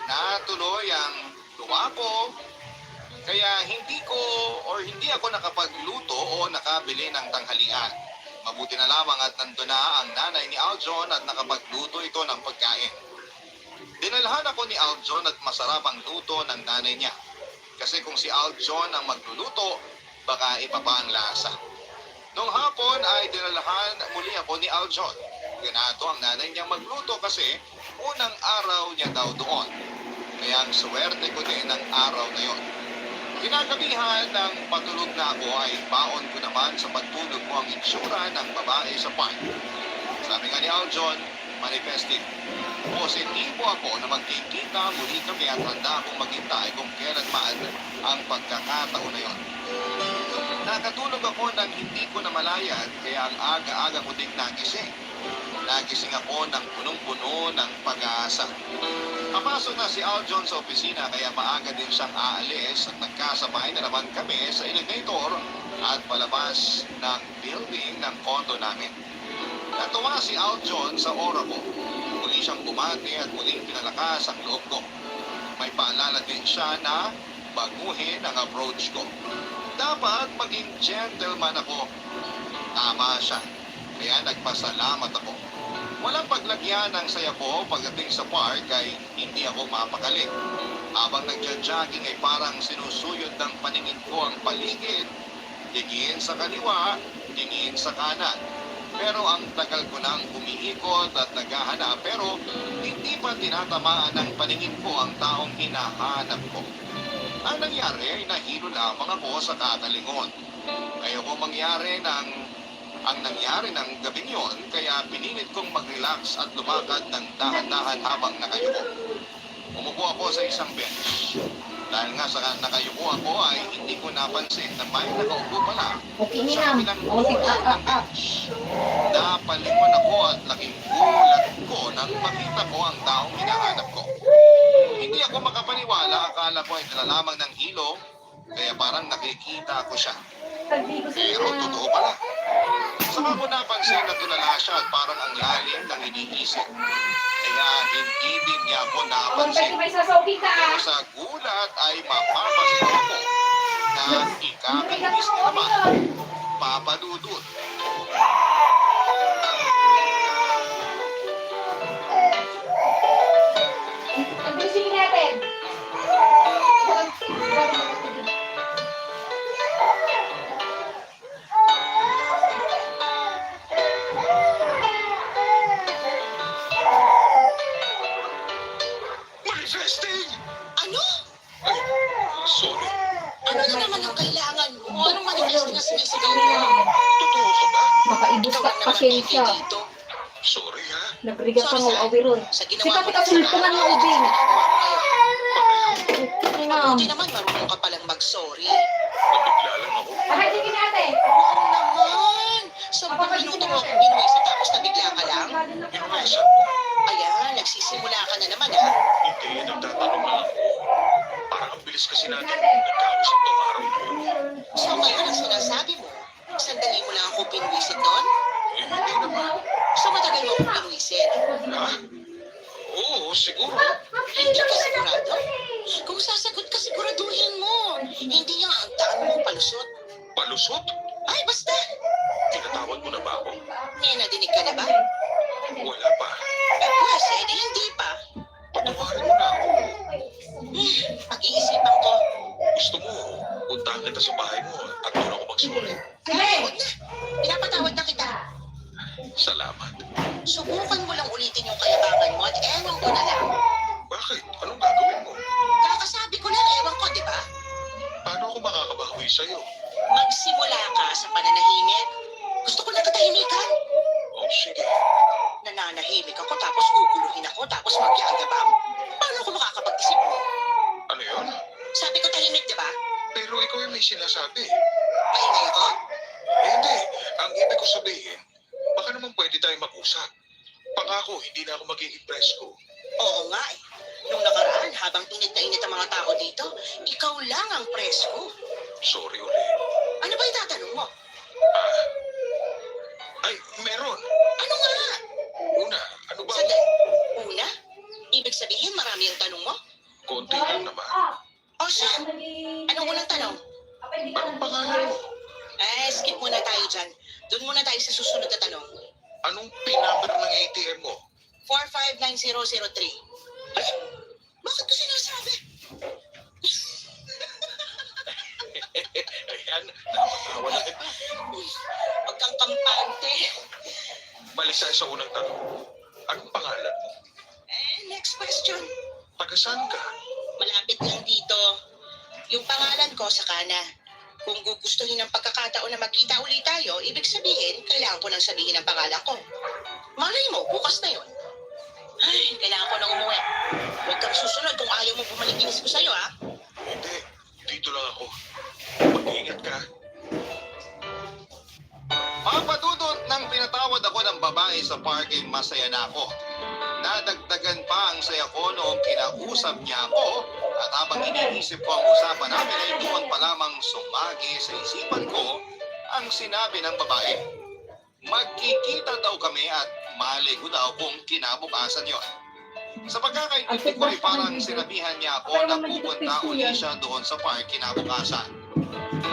Natuloy ang luwapo, kaya hindi ako nakapagluto o nakabili ng tanghalian. Mabuti na lamang at nandun na ang nanay ni Aljon at nakapagluto ito ng pagkain. Dinalhan ako ni Aljon at masarap ang luto ng nanay niya. Kasi kung si Aljon ang magluluto, baka iba pa ang lasa. Noong hapon ay dinalhan muli ako ni Aljon. Ganado ang nanay niyang magluto kasi unang araw niya daw doon. Kaya ang swerte ko din ang araw na yon. Kinagabihan ng patulog na ako ay baon ko naman sa pagtulog ko ang itsura ng babae sa park. Sabi nga ni Aljon, manifesting, positibo ako na magkikita muli kami at handa akong maghintay kung kailanman ang pagkakataon na yon. Nakatulog ako nang hindi ko namalayan kaya ang aga-aga ko ding nagising. Nagising ako ng punong-puno ng pag-asa. Papasok na si Aljon sa opisina kaya maaga din siyang aalis at nagkasabay na naman kami sa elevator at palabas ng building ng condo namin. Natuwa si Aljon sa aura ko. Muli siyang bumati at muling pinalakas ang loob ko. May paalala din siya na baguhin ang approach ko. Dapat maging gentleman ako. Tama siya. Kaya nagpasalamat ako. Walang paglagyan ng saya ko pagdating sa park ay hindi ako mapakali. Habang nagja-jogging ay parang sinusuyod ng paningin ko ang paligid. Tingin sa kaliwa, tingin sa kanan. Pero ang tagal ko nang umiikot at naghahanap pero hindi pa tinatamaan ng paningin ko ang taong hinahanap ko. Ang nangyari ay nahilo lamang ako sa kakalingon. Ayoko mangyari ang nangyari ng gabing yon, kaya pinilit kong mag-relax at lumakad ng dahan-dahan habang nakayuko. Umupo ako sa isang bench. Dahil nga sa nakayuko ako ay hindi ko napansin na may nakaupo pala Okay sa na. kabilang dulo ng bench. Napalingon ako at laking gulat ko nang makita ko ang taong hinahanap ko. Hindi ako makapaniwala, akala ko ay dala lamang ng hilo, kaya parang nakikita ko siya. Pero totoo pala. Sa Saka ko napansin na tulala siya at parang ang lalim ng iniisip. Kaya hindi din niya ako Kung napansin. may sasawi ka Pero ah. sa gulat ay mapapasin ako na ikakinis na naman, Papa Dudut. Pag-busing natin. Manifesting! Ano? Ay, sorry. Ano na naman ang kailangan mo? Anong manifesting na sinisigaw mo? Totoo ka ba? Makaibos Ikaw ka ang naman pasensya. pigil dito. Sorry ha. Nagrigat ka ng uwi ron. Sa Si ginawa Papi mo kasunod ko lang ng ubing. Inam. Buti naman marunong ka palang mag-sorry. Nabigla lang ako. Pahatigin natin. Ano naman? Sa minuto mo akong binuwisan tapos nabigla ka lang? Inuwesan mo. Ayan, nagsisimula ka na naman ha. Hindi, nagtatanong lang ako. Parang ang bilis kasi natin nagkausap tong araw na yun. So ngayon ang sinasabi mo, sandali mo lang ako pinwisit doon? Eh, hindi naman. So matagal mo akong pinwisit? Ha? Oo, siguro. Hindi ka sigurado? Kung sasagot ka, siguraduhin mo. Hindi yung ang daan mo palusot. Palusot? Ay, basta. Tinatawag mo na ba ako? May nadinig ka na ba? Wala pa. Pues, edi hindi pa. Patawarin mo na ako. Pag-iisipan ko. Gusto mo, puntahan kita sa bahay mo at doon ako mag-sorry. Ay, huwag na. Pinapatawad na kita. Salamat. Subukan mo lang ulitin yung kayabangan mo at ewan ko na lang. Bakit? Anong gagawin mo? Kakasabi ko lang, ewan ko, di ba? Paano ako makakabawi sa'yo? Magsimula ka sa pananahimik. Gusto ko lang katahimikan. Oh, sige. Nananahimik ako tapos guguluhin ako tapos magyagabang. Paano ako makakapag-isip mo? Ano yun? Sabi ko tahimik, di ba? Pero ikaw yung may sinasabi. Maingay ako? Eh, hindi. Ang ibig ko sabihin, baka naman pwede tayong mag-usap. Pangako, hindi na ako magiging presko. Oo nga eh. Nung nakaraan, habang init na init ang mga tao dito, ikaw lang ang presko. Sorry ulit. Ano ba itatanong mo? Ah? Ay, meron. Ano nga? Una, ano ba? Sandali. Una? Ibig sabihin marami ang tanong mo? Konti lang naman. O siya, anong unang tanong? Anong pangalan mo? Skip muna tayo dyan. Doon muna tayo sa susunod na tanong. Anong pinumber ng ATM mo? 459003. Ay, bakit ko sinasabi? Ayan, napatawa na kita. Huwag kang kampante. Balik tayo sa unang tanong. Anong pangalan mo? Next question. Taga saan ka? Malapit lang dito. Yung pangalan ko sa kana. Kung gugustuhin ng pagkakataon na magkita ulit tayo, ibig sabihin, kailangan ko nang sabihin ang pangalan ko. Malay mo, bukas na yon. Ay, kailangan ko nang umuwi. Huwag kang susunod kung ayaw mo bumalik inis ko sa'yo, ha? Hindi, dito lang ako. Mag-iingat ka. Papadudot nang pinatawad ako ng babae sa parking, masaya na ako. Nadagdagan pa ang saya ko noong kinausap niya ako at habang iniisip ko ang usapan namin ay doon pa lamang sumagi sa isipan ko ang sinabi ng babae. Magkikita daw kami at maligo daw kung kinabukasan yon. Sa pagkakaintindi ko ay parang sinabihan niya ako na pupunta uli siya doon sa park kinabukasan.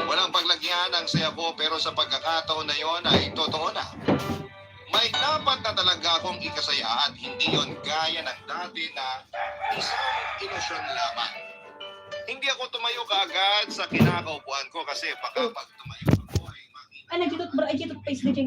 Walang paglagyan ang saya ko pero sa pagkakataon na yon ay totoo na. May dapat na talaga akong ikasaya at hindi yon gaya ng dati na isang ilusyon lamang. Hindi ako tumayo kaagad sa kinakaupuan ko kasi baka pag tumayo ako ay makita. Ay, nagjitot face na